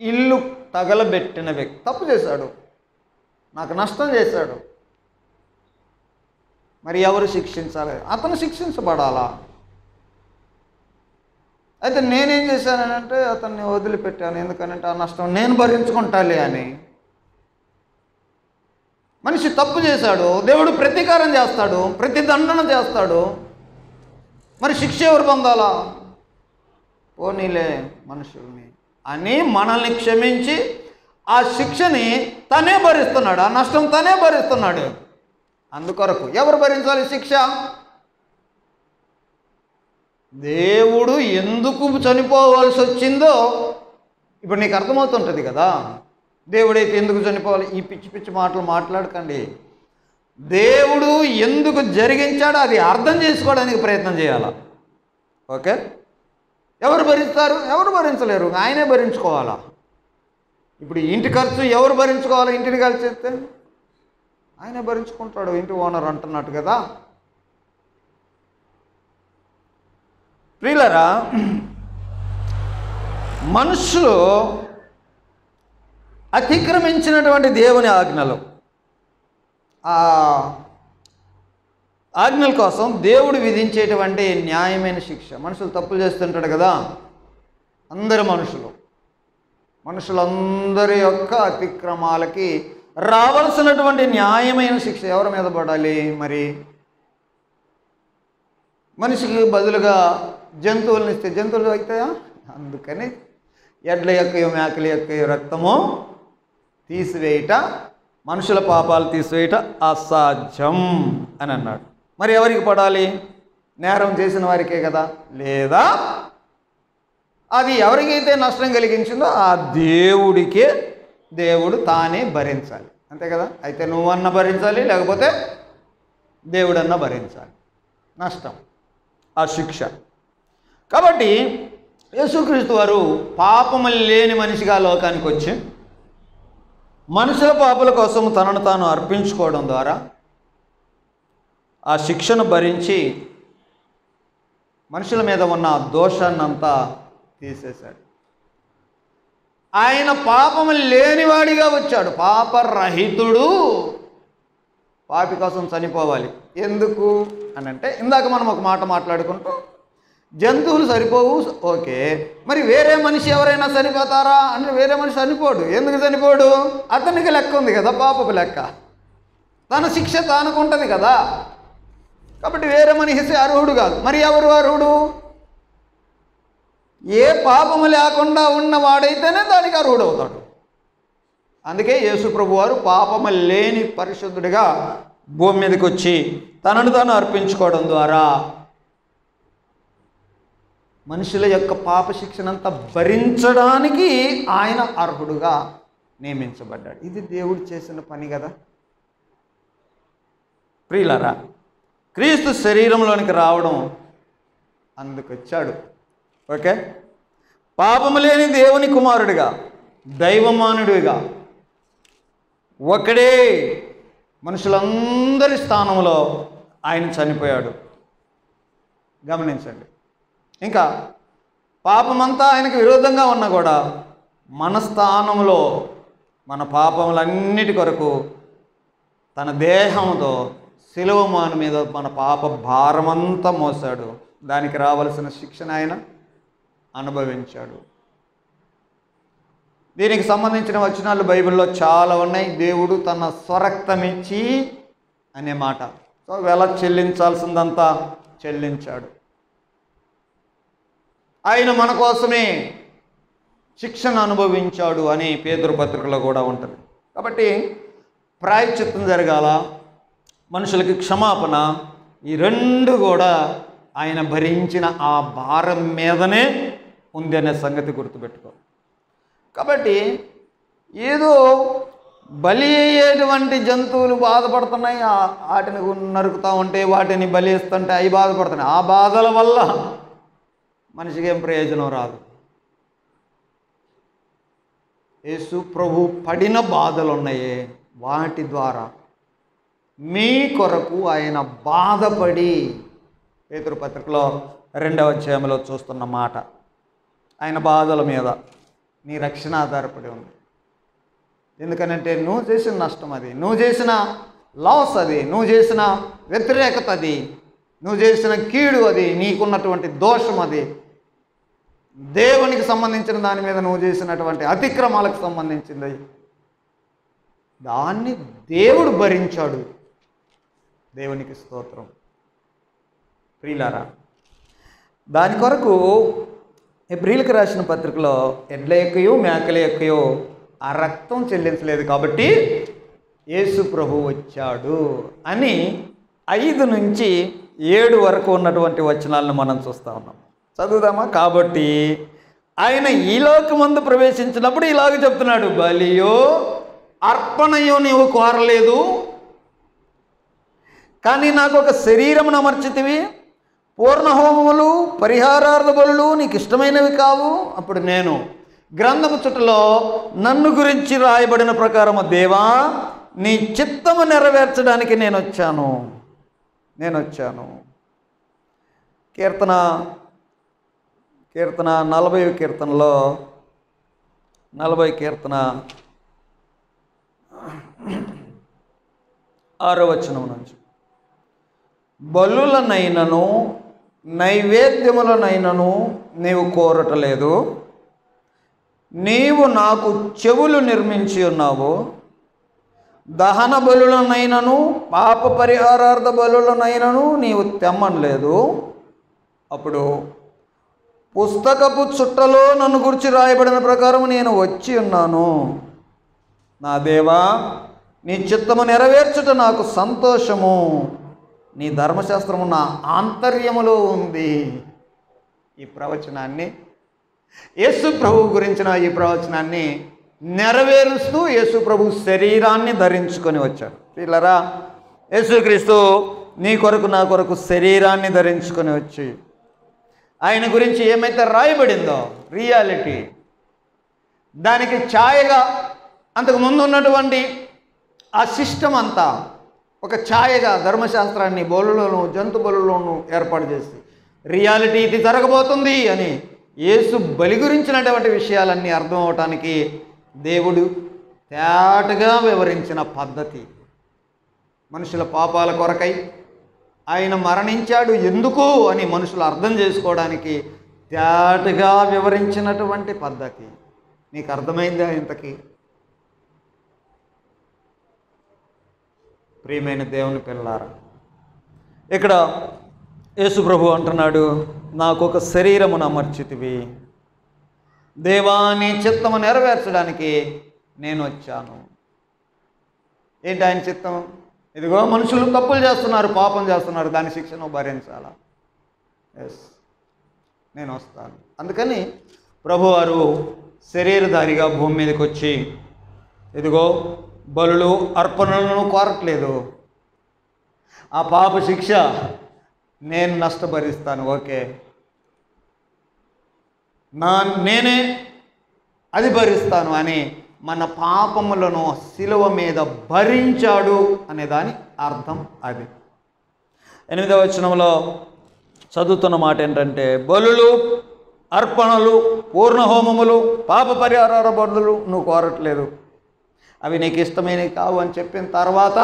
ఇల్లు తగలబెట్టిన వ్యక్తి తప్పు చేశాడు, నాకు నష్టం చేశాడు. మరి ఎవరు శిక్షించాలి? అతను శిక్షించబడాలా? అయితే నేనేం చేశానంటే అతన్ని వదిలిపెట్టాను. ఎందుకనంటే ఆ నష్టం నేను భరించుకుంటాలే అని. మనిషి తప్పు చేశాడు, దేవుడు ప్రతీకారం చేస్తాడు, ప్రతిదండన చేస్తాడు. మరి శిక్ష ఎవరు పొందాలా? పోనీలే మనుషుల్ని అని మనల్ని క్షమించి ఆ శిక్షని తనే భరిస్తున్నాడు, ఆ నష్టం తనే భరిస్తున్నాడు. అందుకొరకు ఎవరు భరించాలి శిక్ష? దేవుడు ఎందుకు చనిపోవాల్సి వచ్చిందో ఇప్పుడు నీకు అర్థమవుతుంటుంది కదా. దేవుడైతే ఎందుకు చనిపోవాలి? ఈ పిచ్చి పిచ్చి మాటలు మాట్లాడకండి. దేవుడు ఎందుకు జరిగించాడో అది అర్థం చేసుకోవడానికి ప్రయత్నం చేయాలా. ఓకే, ఎవరు భరిస్తారు? ఎవరు భరించలేరు, ఆయనే భరించుకోవాలా. ఇప్పుడు ఇంటి ఖర్చు ఎవరు భరించుకోవాలి? ఇంటిని ఖర్చు చేస్తే ఆయనే భరించుకుంటాడు, ఇంటి ఓనర్ అంటున్నట్టు కదా. ప్రియులారా, మనుషులు అతిక్రమించినటువంటి దేవుని ఆజ్ఞలు, ఆ ఆజ్ఞల కోసం దేవుడు విధించేటువంటి న్యాయమైన శిక్ష. మనుషులు తప్పులు చేస్తుంటాడు కదా. అందరు మనుషులందరి యొక్క అతిక్రమాలకి రావాల్సినటువంటి న్యాయమైన శిక్ష ఎవరి మీద పడాలి? మరి మనిషికి బదులుగా జంతువులను ఇస్తే జంతువులు అవుతాయా? అందుకని ఎడ్ల యొక్క మేకల యొక్క రక్తము తీసివేయట, మనుషుల పాపాలు తీసివేయట అసాధ్యం అని అన్నాడు. మరి ఎవరికి పడాలి? నేరం చేసిన వారికే కదా. లేదా అది ఎవరికైతే నష్టం కలిగించిందో ఆ దేవుడికే దేవుడు తానే భరించాలి, అంతే కదా. అయితే నువ్వన్నా భరించాలి, లేకపోతే దేవుడన్నా భరించాలి నష్టం, ఆ శిక్ష. కాబట్టి యేసుక్రీస్తు వారు పాపము లేని మనిషిగా లోకానికి వచ్చి మనుషుల పాపల కోసం తనను తాను అర్పించుకోవడం ద్వారా ఆ శిక్షను భరించి మనుషుల మీద ఉన్న దోషాన్నంతా తీసేశాడు. ఆయన పాపము లేనివాడిగా వచ్చాడు, పాపరహితుడు. పాపి కోసం చనిపోవాలి. ఎందుకు అని అంటే, ఇందాక మనం ఒక మాట మాట్లాడుకుంటాం, జంతువులు సరిపోవు, ఓకే. మరి వేరే మనిషి ఎవరైనా చనిపోతారా అంటే వేరే మనిషి చనిపోడు. ఎందుకు చనిపోడు? అతనికి లెక్క ఉంది కదా, పాపపు లెక్క. తన శిక్ష తానుకుంటుంది కదా. కాబట్టి వేరే మనిషి అర్హుడు కాదు. మరి ఎవరు అర్హుడు? ఏ పాపము లేకుండా ఉన్నవాడైతేనే దానికి అర్హుడు అవుతాడు. అందుకే యేసు ప్రభు వారు పాపము లేని పరిశుద్ధుడిగా భూమి మీదకి వచ్చి తనను తాను అర్పించుకోవడం ద్వారా మనుషుల యొక్క పాప శిక్షనంతా భరించడానికి ఆయన అర్హుడుగా నియమించబడ్డాడు. ఇది దేవుడు చేసిన పని కదా. ప్రియులారా, క్రీస్తు శరీరంలోనికి రావడం అందుకు వచ్చాడు. ఓకే, పాపము లేని దేవుని కుమారుడిగా, దైవమానుడిగా ఒకడే మనుషులందరి స్థానంలో ఆయన చనిపోయాడు. గమనించండి. ఇంకా పాపమంతా ఆయనకు విరోధంగా ఉన్నా కూడా మన స్థానంలో మన పాపములన్నిటి కొరకు తన దేహంతో శిలువ మాను మీద మన పాప భారమంతా మోసాడు. దానికి రావలసిన శిక్షణ ఆయన అనుభవించాడు. దీనికి సంబంధించిన వచనాలు బైబిల్లో చాలా ఉన్నాయి. దేవుడు తన స్వరక్తమిచ్చి అనే మాట. సో వెల చెల్లించాల్సిందంతా చెల్లించాడు. ఆయన మన కోసమే శిక్షణ అనుభవించాడు అని పేతురు పత్రికలో కూడా ఉంటుంది. కాబట్టి ప్రాయశ్చిత్తం జరగాల, మనుషులకి క్షమాపణ, ఈ రెండు కూడా ఆయన భరించిన ఆ భారం మీదనే ఉంది అనే సంగతి గుర్తుపెట్టుకో. కాబట్టి ఏదో బలి అయ్యేటువంటి జంతువులు బాధపడుతున్నాయి, వాటిని నరుకుతూ ఉంటే, వాటిని బలి ఇస్తుంటే అవి బాధపడుతున్నాయి. ఆ బాధల వల్ల మనిషికి ఏం ప్రయోజనం రాదు. యేసు ప్రభు పడిన బాధలు ఉన్నాయే, వాటి ద్వారా మీ కొరకు ఆయన బాధపడి, పేతురు పత్రికలో 2వ అధ్యాయంలో చూస్తున్న మాట, ఆయన బాధల మీద నీ రక్షణ ఆధారపడి ఉంది. ఎందుకనంటే నువ్వు చేసిన నష్టం అది, నువ్వు చేసిన లాస్ అది, నువ్వు చేసిన వ్యతిరేకత అది, నువ్వు చేసిన కీడు అది, నీకున్నటువంటి దోషం అది, దేవునికి సంబంధించిన దాని మీద నువ్వు చేసినటువంటి అతిక్రమాలకు సంబంధించింది, దాన్ని దేవుడు భరించాడు. దేవునికి స్తోత్రం. ప్రియులారా, దాని కొరకు హెబ్రీయులకు రాసిన పత్రికలో ఎడ్ల యొక్కయో మేకల యొక్కయో ఆ రక్తం చెల్లించలేదు కాబట్టి యేసు ప్రభు వచ్చాడు అని 5 నుంచి 7 వరకు ఉన్నటువంటి వచనాలను మనం చూస్తూ ఉన్నాం. చదువుదామా? కాబట్టి ఆయన ఈ లోకమందు ప్రవేశించినప్పుడు ఇలాగ చెప్తున్నాడు, బలియో అర్పణయో నీవు కోరలేదు, కానీ నాకు ఒక శరీరమును అమర్చితివి, పూర్ణ హోమములు పరిహారార్థ బలులు నీకు ఇష్టమైనవి కావు. అప్పుడు నేను గ్రంథము చుట్టలో నన్ను గురించి రాయబడిన ప్రకారము, దేవా నీ చిత్తము నెరవేర్చడానికి నేను వచ్చాను. కీర్తన 40వ కీర్తనలో 40వ కీర్తన 6వ వచనం నుంచి, బలులనైనను నైవేద్యములనైనను నీవు కోరటలేదు, నీవు నాకు చెవులు నిర్మించి ఉన్నావు, దహన బలులనైనను పాప పరిహారార్థ బలులనైనను నీవు తెమ్మనలేదు. అప్పుడు పుస్తకపు చుట్టలో నన్ను గురించి రాయబడిన ప్రకారం నేను వచ్చి ఉన్నాను. నా దేవా నీ చిత్తము నెరవేర్చుట నాకు సంతోషము, నీ ధర్మశాస్త్రము నా ఆంతర్యములో ఉంది. ఈ ప్రవచనాన్ని, యేసు ప్రభు గురించిన ఈ ప్రవచనాన్ని నెరవేరుస్తూ యేసు ప్రభు శరీరాన్ని ధరించుకొని వచ్చాడు. పిల్లరా, యేసుక్రీస్తు నీ కొరకు నా కొరకు శరీరాన్ని ధరించుకొని వచ్చి ఆయన గురించి ఏమైతే రాయబడిందో రియాలిటీ, దానికి ఛాయగా అంతకు ముందు ఉన్నటువంటి ఆ సిస్టమ్ అంతా ఒక ఛాయగా ధర్మశాస్త్రాన్ని బలులను జంతు బలులను ఏర్పాటు చేసి రియాలిటీ ఇది జరగబోతుంది అని యేసు బలి గురించినటువంటి విషయాలన్నీ అర్థం అవటానికి దేవుడు తేటగా వివరించిన పద్ధతి. మనుషుల పాపాల కొరకై ఆయన మరణించాడు ఎందుకు అని మనుషులు అర్థం చేసుకోవడానికి తేటగా వివరించినటువంటి పద్ధతి. నీకు అర్థమైందా ఇంతకీ? ప్రియమైన దేవుని పిల్లారా, ఇక్కడ యేసు ప్రభు అంటున్నాడు, నాకు ఒక శరీరమును అమర్చితివి, దేవా నీ చిత్తము నెరవేర్చడానికి నేను వచ్చాను. ఏంటి ఆయన చిత్తం? ఇదిగో మనుషులు తప్పులు చేస్తున్నారు, పాపం చేస్తున్నారు, దాని శిక్షను భరించాలా. ఎస్, నేను వస్తాను. అందుకని ప్రభువారు శరీరధారిగా భూమి మీదకి వచ్చి ఇదిగో బలులు అర్పణలను కోరట్లేదు. ఆ పాప శిక్ష నేను నష్టపరిస్తాను, ఓకే, నేనే అది భరిస్తాను అని మన పాపములను శిలువ మీద భరించాడు అనే దాని అర్థం అది. 8వ వచనంలో చదువుతున్న మాట ఏంటంటే, బలులు అర్పణలు పూర్ణ హోమములు పాప పరిహార బలులు నువ్వు కోరట్లేదు, అవి నీకు ఇష్టమైనవి కావు అని చెప్పిన తర్వాత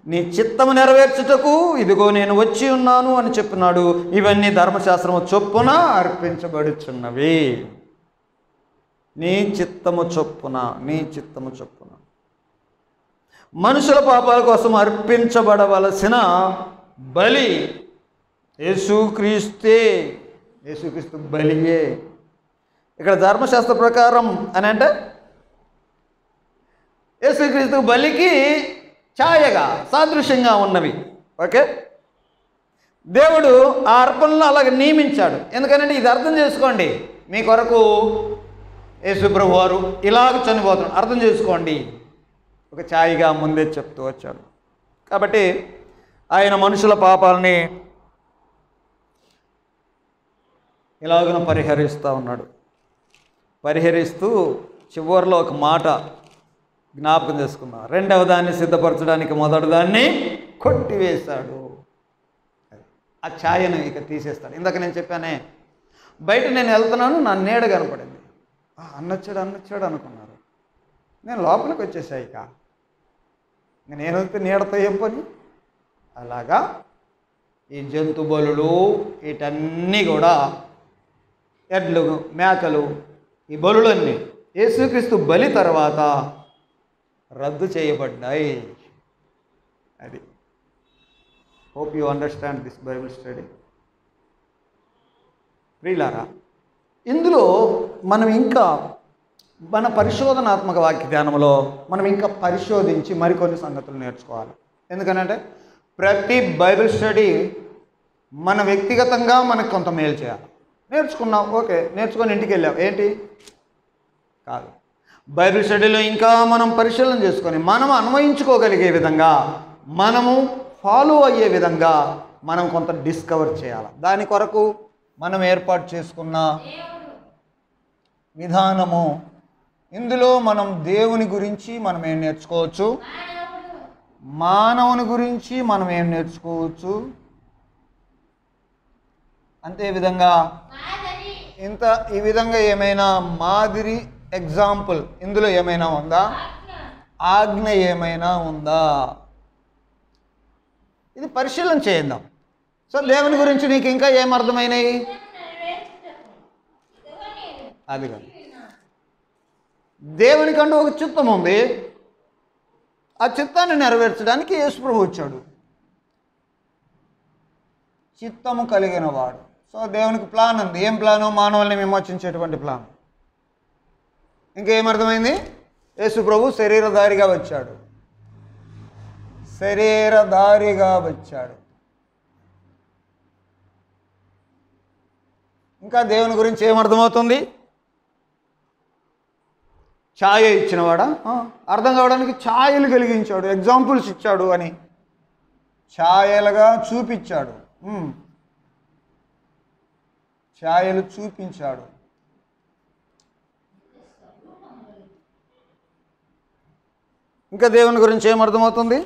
నీ చిత్తము నెరవేర్చుటకు ఇదిగో నేను వచ్చి ఉన్నాను అని చెప్పినాడు. ఇవన్నీ ధర్మశాస్త్రము చొప్పున అర్పించబడుచున్నవి. నీ చిత్తము చొప్పున, నీ చిత్తము చొప్పున మనుషుల పాపాల కోసం అర్పించబడవలసిన బలి యేసుక్రీస్తే. యేసుక్రీస్తు బలియే. ఇక్కడ ధర్మశాస్త్ర ప్రకారం అని అంటే యేసుక్రీస్తు బలికి ఛాయగా సాదృశ్యంగా ఉన్నవి. ఓకే, దేవుడు ఆ అర్పణలను అలాగే నియమించాడు. ఎందుకంటే ఇది అర్థం చేసుకోండి, మీ కొరకు యేసుప్రభు వారు ఇలాగ చనిపోతున్నాడు, అర్థం చేసుకోండి, ఒక ఛాయగా ముందే చెప్తూ వచ్చాడు. కాబట్టి ఆయన మనుషుల పాపాలని ఇలాగను పరిహరిస్తూ ఉన్నాడు. పరిహరిస్తూ చివరిలో ఒక మాట జ్ఞాపకం చేసుకుందాం. రెండవ దాన్ని సిద్ధపరచడానికి మొదటి దాన్ని కొట్టివేశాడు. ఆ ఛాయను ఇక తీసేస్తాడు. ఇందాక నేను చెప్పానే, బయట నేను వెళ్తున్నాను, నా నీడ కనపడింది, అన్నొచ్చాడు అనుకున్నారు, నేను లోపలికి వచ్చేసా. ఇక నేను వెళ్తే నీడతో ఏం పని? అలాగా ఈ జంతు బలులు వీటన్నీ కూడా, ఎడ్లు మేకలు, ఈ బలులన్నీ యేసుక్రీస్తు బలి తర్వాత రద్దు చేయబడ్డాయి. అది. Hope you understand this Bible study. ప్రియులారా, ఇందులో మనం ఇంకా మన పరిశోధనాత్మక వాక్య ధ్యానంలో మనం ఇంకా పరిశోధించి మరికొన్ని సంగతులు నేర్చుకోవాలి. ఎందుకనంటే ప్రతి బైబిల్ స్టడీ మన వ్యక్తిగతంగా మనకు కొంత మేలు చేయాలి. నేర్చుకున్నాం, ఓకే, నేర్చుకొని ఇంటికి వెళ్ళాం, ఏంటి కాదు. బైబిల్ స్టడీలో ఇంకా మనం పరిశీలన చేసుకొని మనం అన్వయించుకోగలిగే విధంగా, మనము ఫాలో అయ్యే విధంగా మనం కొంత డిస్కవర్ చేయాలి. దాని కొరకు మనం ఏర్పాటు చేసుకున్న విధానము, ఇందులో మనం దేవుని గురించి మనం ఏం నేర్చుకోవచ్చు, మానవుని గురించి మనం ఏం నేర్చుకోవచ్చు, అంతే విధంగా ఈ విధంగా ఏమైనా మాదిరి ఎగ్జాంపుల్ ఇందులో ఏమైనా ఉందా, ఆజ్ఞ ఏమైనా ఉందా, ఇది పరిశీలన చేద్దాం. సో దేవుని గురించి నీకు ఇంకా ఏం అర్థమైనాయి? అది కాదు, దేవునికంటూ ఒక చిత్తం ఉంది, ఆ చిత్తాన్ని నెరవేర్చడానికి యేసుప్రభు వచ్చాడు, చిత్తము కలిగిన వాడు. సో దేవునికి ప్లాన్ ఉంది. ఏం ప్లాను? మానవుల్ని విమోచించేటువంటి ప్లాన్. ఇంకేమర్థమైంది? యేసుప్రభు శరీరధారిగా వచ్చాడు, శరీరధారిగా వచ్చాడు. ఇంకా దేవుని గురించి ఏమర్థమవుతుంది? ఛాయ ఇచ్చినవాడా? అర్థం కావడానికి ఛాయలు కలిగించాడు, ఎగ్జాంపుల్స్ ఇచ్చాడు అని ఛాయలుగా చూపించాడు, ఛాయలు చూపించాడు. ఇంకా దేవుని గురించి ఏమర్థమవుతుంది?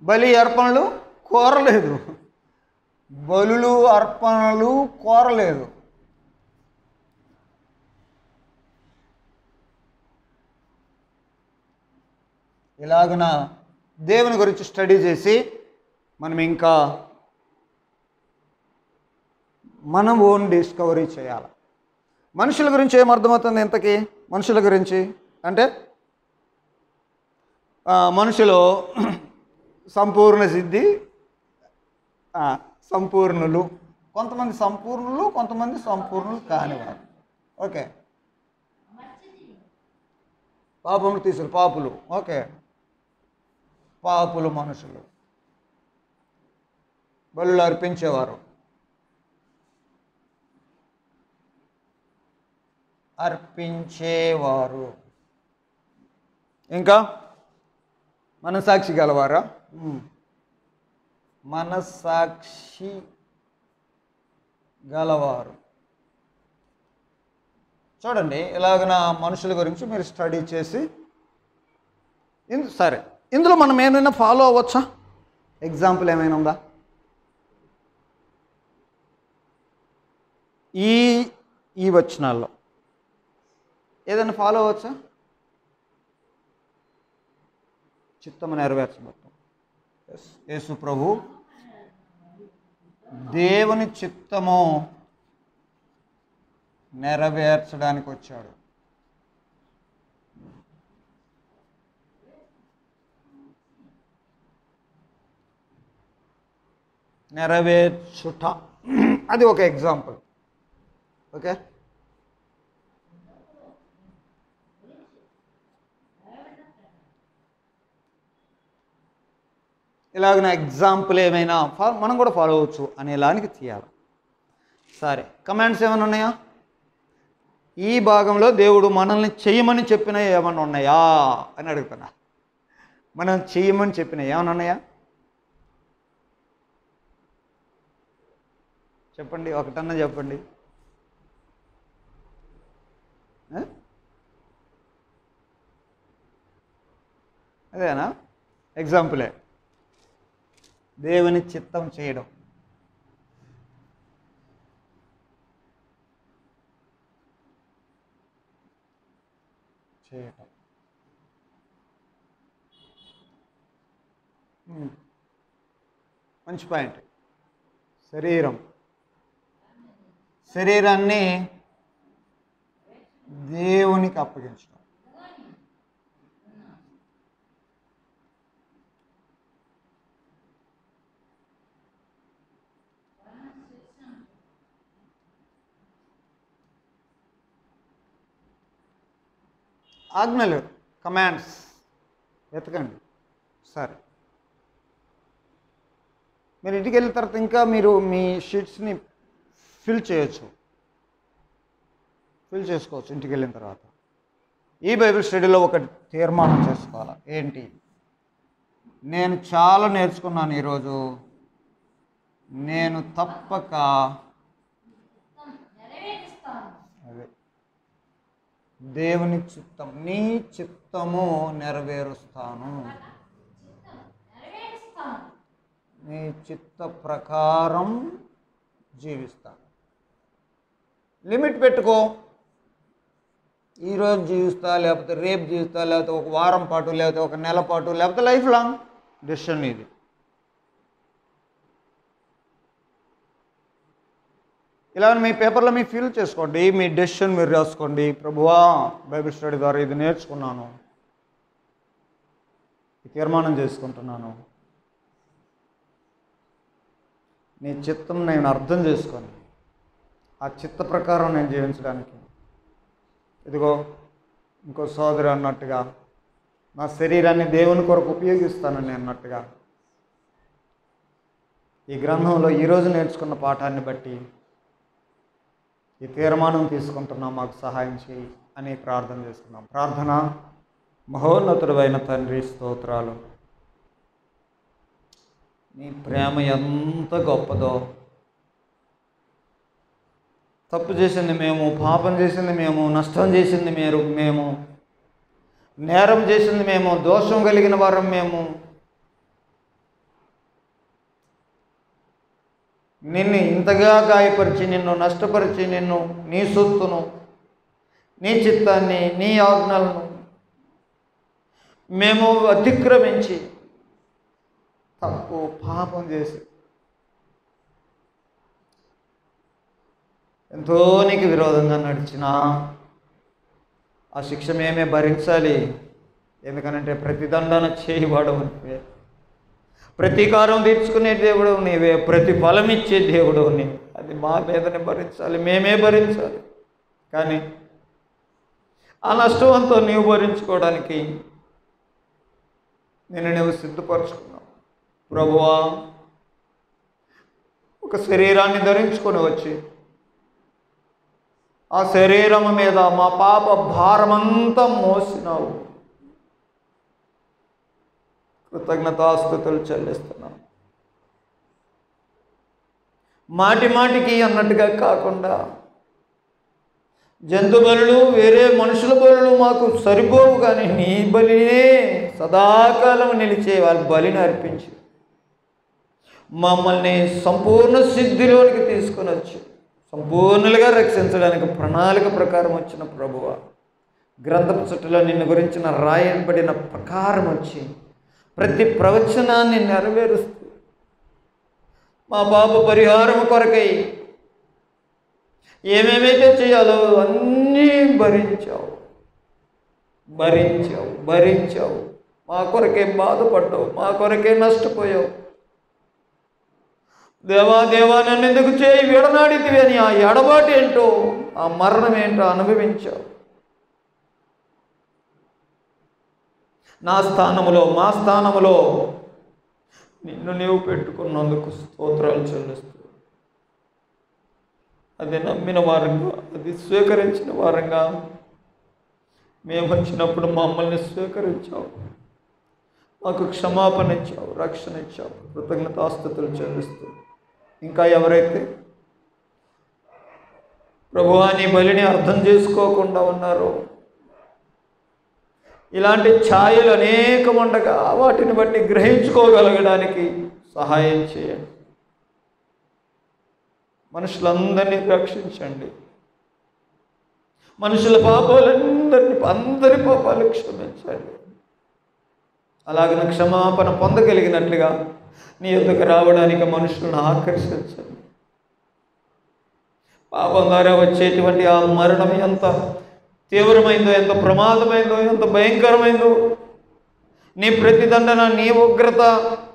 బలి అర్పణలు కోరలేదు, బలులు అర్పణలు కోరలేదు. ఇలాగున దేవుని గురించి స్టడీ చేసి మనం ఓన్ డిస్కవరీ చేయాలి. మనుషుల గురించి ఏమర్థమవుతుంది ఇంతకీ? మనుషుల గురించి అంటే మనుషులు సంపూర్ణ సిద్ధి, సంపూర్ణులు, కొంతమంది సంపూర్ణులు, కొంతమంది సంపూర్ణులు కానివారు. ఓకే, పాపములు తీసులు పాపులు, ఓకే, పాపులు మనుషులు, బలులు అర్పించేవారు, అర్పించేవారు. ఇంకా మనసాక్షి గలవారా? మనసాక్షి గలవారు. చూడండి, ఇలాగన మనుషుల గురించి మీరు స్టడీ చేసి సరే, ఇందులో మనం ఏమైనా ఫాలో అవ్వచ్చా? ఎగ్జాంపుల్ ఏమైనా ఉందా? ఈ వచనాల్లో ఏదైనా ఫాలో అవ్వచ్చా? చిత్తము నెరవేర్చబడతాం. యేసు ప్రభు దేవుని చిత్తము నెరవేర్చడానికి వచ్చాడు. నెరవేర్చుట అది ఒక ఎగ్జాంపుల్. ఓకే, ఇలాగ ఎగ్జాంపుల్ ఏమైనా మనం కూడా ఫాలో అవ్వచ్చు అనేలానికి తీయాలి. సరే, కమెంట్స్ ఏమైనా ఉన్నాయా? ఈ భాగంలో దేవుడు మనల్ని చేయమని చెప్పినవి ఏమైనా ఉన్నాయా అని అడుగుతున్నా. మనం చేయమని చెప్పినవి ఏమైనా ఉన్నాయా? చెప్పండి, ఒకటన్నా చెప్పండి. అదేనా ఎగ్జాంపులే, దేవుని చిత్తం చేయడం. మంచి పాయింట్. శరీరాన్ని దేవునికి అప్పగించడం. ఆజ్ఞలు, కమాండ్స్ వెతకండి. సరే, మీరు ఇంటికి వెళ్ళిన తర్వాత ఇంకా మీరు మీ షీట్స్ని ఫిల్ చేసుకోవచ్చు. ఇంటికి వెళ్ళిన తర్వాత ఈ బైబిల్ స్టడీలో ఒక తీర్మానం చేసుకోవాలి. ఏంటి? నేను చాలా నేర్చుకున్నాను ఈరోజు, నేను తప్పక అదే దేవుని చిత్తం, నీ చిత్తము నెరవేరుస్తాను, నీ చిత్త ప్రకారం జీవిస్తాను. లిమిట్ పెట్టుకో. ఈరోజు జీవిస్తా, లేకపోతే రేపు జీవిస్తా, లేకపోతే ఒక వారం పాటు, లేకపోతే ఒక నెల పాటు, లేకపోతే లైఫ్ లాంగ్ డెసిషన్ ఇది. ఇలా మీ పేపర్లో మీరు ఫిల్ చేసుకోండి, మీ డెసిషన్ మీరు రాసుకోండి. ప్రభువా, బైబిల్ స్టడీ ద్వారా ఇది నేర్చుకున్నాను, ఈ తీర్మానం చేసుకుంటున్నాను, నీ చిత్తం నేను అర్థం చేసుకొని ఆ చిత్త ప్రకారం నేను జీవించడానికి, ఇదిగో ఇంకో సోదరు అన్నట్టుగా నా శరీరాన్ని దేవుని కొరకు ఉపయోగిస్తానని అన్నట్టుగా ఈ గ్రంథంలో ఈరోజు నేర్చుకున్న పాఠాన్ని బట్టి ఈ తీర్మానం తీసుకుంటున్నాం, మాకు సహాయం చేయి అని ప్రార్థన చేసుకున్నాం. ప్రార్థన. మహోన్నతుడైన తండ్రి, స్తోత్రాలు. నీ ప్రేమ ఎంత గొప్పదో. తప్పు చేసింది మేము, పాపం చేసింది మేము, నష్టం చేసింది మేము, నేరం చేసింది మేము, దోషం కలిగిన వారం మేము. నిన్ను ఇంతగా గాయపరిచి, నిన్ను నష్టపరిచి, నిన్ను, నీ సొత్తును, నీ చిత్తాన్ని, నీ ఆజ్ఞలను మేము అతిక్రమించి తప్పు పాపం చేసి ఎంతో నీకు విరోధంగా నడిచిన ఆ శిక్ష మేమే భరించాలి. ఎందుకనంటే ప్రతిదండన చేయబడవు నీవే, ప్రతీకారం తీర్చుకునే దేవుడు నీవే, ప్రతిఫలం ఇచ్చే దేవుడు నీవే. అది మా మీదనే భరించాలి, మేమే భరించాలి. కానీ ఆ నష్టం అంతా నీవు భరించుకోవడానికి నేను నువ్వు సిద్ధపరచుకున్నావు. ప్రభువా, ఒక శరీరాన్ని ధరించుకొని వచ్చి ఆ శరీరం మీద మా పాప భారమంతా మోసినావు. కృతజ్ఞతాస్తుతులు చెల్లిస్తున్నాం. మాటి మాటికి అన్నట్టుగా కాకుండా జంతు బలులు, వేరే మనుషుల బలులు మాకు సరిపోవు, కానీ నీ బలినే సదాకాలం నిలిచే వాళ్ళ బలిని అర్పించి మమ్మల్ని సంపూర్ణ సిద్ధిలోనికి తీసుకొని వచ్చి సంపూర్ణులుగా రక్షించడానికి ప్రణాళిక ప్రకారం వచ్చిన ప్రభువా, గ్రంథపు చుట్టలో నిన్ను గురించిన రాయబడిన ప్రకారం వచ్చి ప్రతి ప్రవచనాన్ని నెరవేరుస్తూ మా పాప పరిహారం కొరకై ఏమేమైతే చేయాలో అన్నీ భరించావు. మా కొరకే బాధపడ్డావు, మా కొరకే నష్టపోయావు. దేవా నన్ను ఎందుకు చేయి విడనాడితివి అని ఆ ఎడబాటు ఏంటో, ఆ మరణం ఏంటో అనుభవించావు. మా స్థానములో నిన్ను నీవు పెట్టుకున్నందుకు స్తోత్రాలు చెల్లిస్తూ, అది నమ్మిన వారంగా, అది స్వీకరించిన వారంగా మేము వచ్చినప్పుడు మమ్మల్ని స్వీకరించావు, మాకు క్షమాపణ ఇచ్చావు, రక్షణ ఇచ్చావు. కృతజ్ఞతాస్తుతులు చెల్లిస్తూ, ఇంకా ఎవరైతే ప్రభువా నీ బలిని అర్థం చేసుకోకుండా ఉన్నారో, ఇలాంటి ఛాయలు అనేకం ఉండగా వాటిని బట్టి గ్రహించుకోగలగడానికి సహాయం చేయండి. మనుషులందరినీ రక్షించండి. మనుషుల అందరి పాపాలు క్షమించండి. అలాగనే క్షమాపణ పొందగలిగినట్లుగా నీ యొద్దకు రావడానికి మనుషులను ఆకర్షించండి. పాపం ద్వారా వచ్చేటువంటి ఆ మరణం ఎంత తీవ్రమైందో, ఎంత ప్రమాదమైందో, ఎంత భయంకరమైందో, నీ ప్రతిదండన, నీ ఉగ్రత,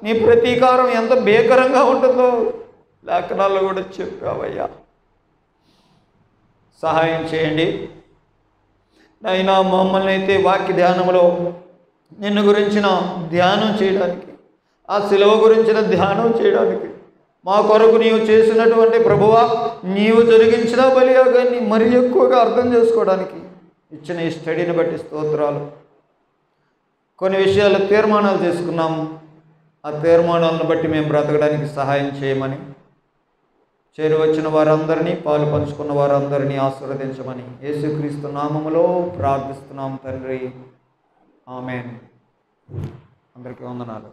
నీ ప్రతీకారం ఎంత భీకరంగా ఉంటుందో లేఖనాల్లో కూడా చెప్పావయ్యా. సహాయం చేయండి నాయనా. మమ్మల్ని అయితే వాక్య ధ్యానంలో నిన్ను గురించిన ధ్యానం చేయడానికి, ఆ శిలువ గురించిన ధ్యానం చేయడానికి, మా కొరకు నీవు చేసినటువంటి ప్రభువా, నీవు జరిగించిన బలియాగాన్ని మరీ ఎక్కువగా అర్థం చేసుకోవడానికి ఇచ్చిన ఈ స్టడీని బట్టి స్తోత్రాలు. కొన్ని విషయాలు తీర్మానాలు చేసుకున్నాము. ఆ తీర్మానాలను బట్టి మేము బ్రతకడానికి సహాయం చేయమని, చేరువచ్చిన వారందరినీ, పాలు పంచుకున్న వారందరినీ ఆశీర్వదించమని యేసుక్రీస్తు నామములో ప్రార్థిస్తున్నాం తండ్రి. ఆమేన్. అందరికీ వందనాలు.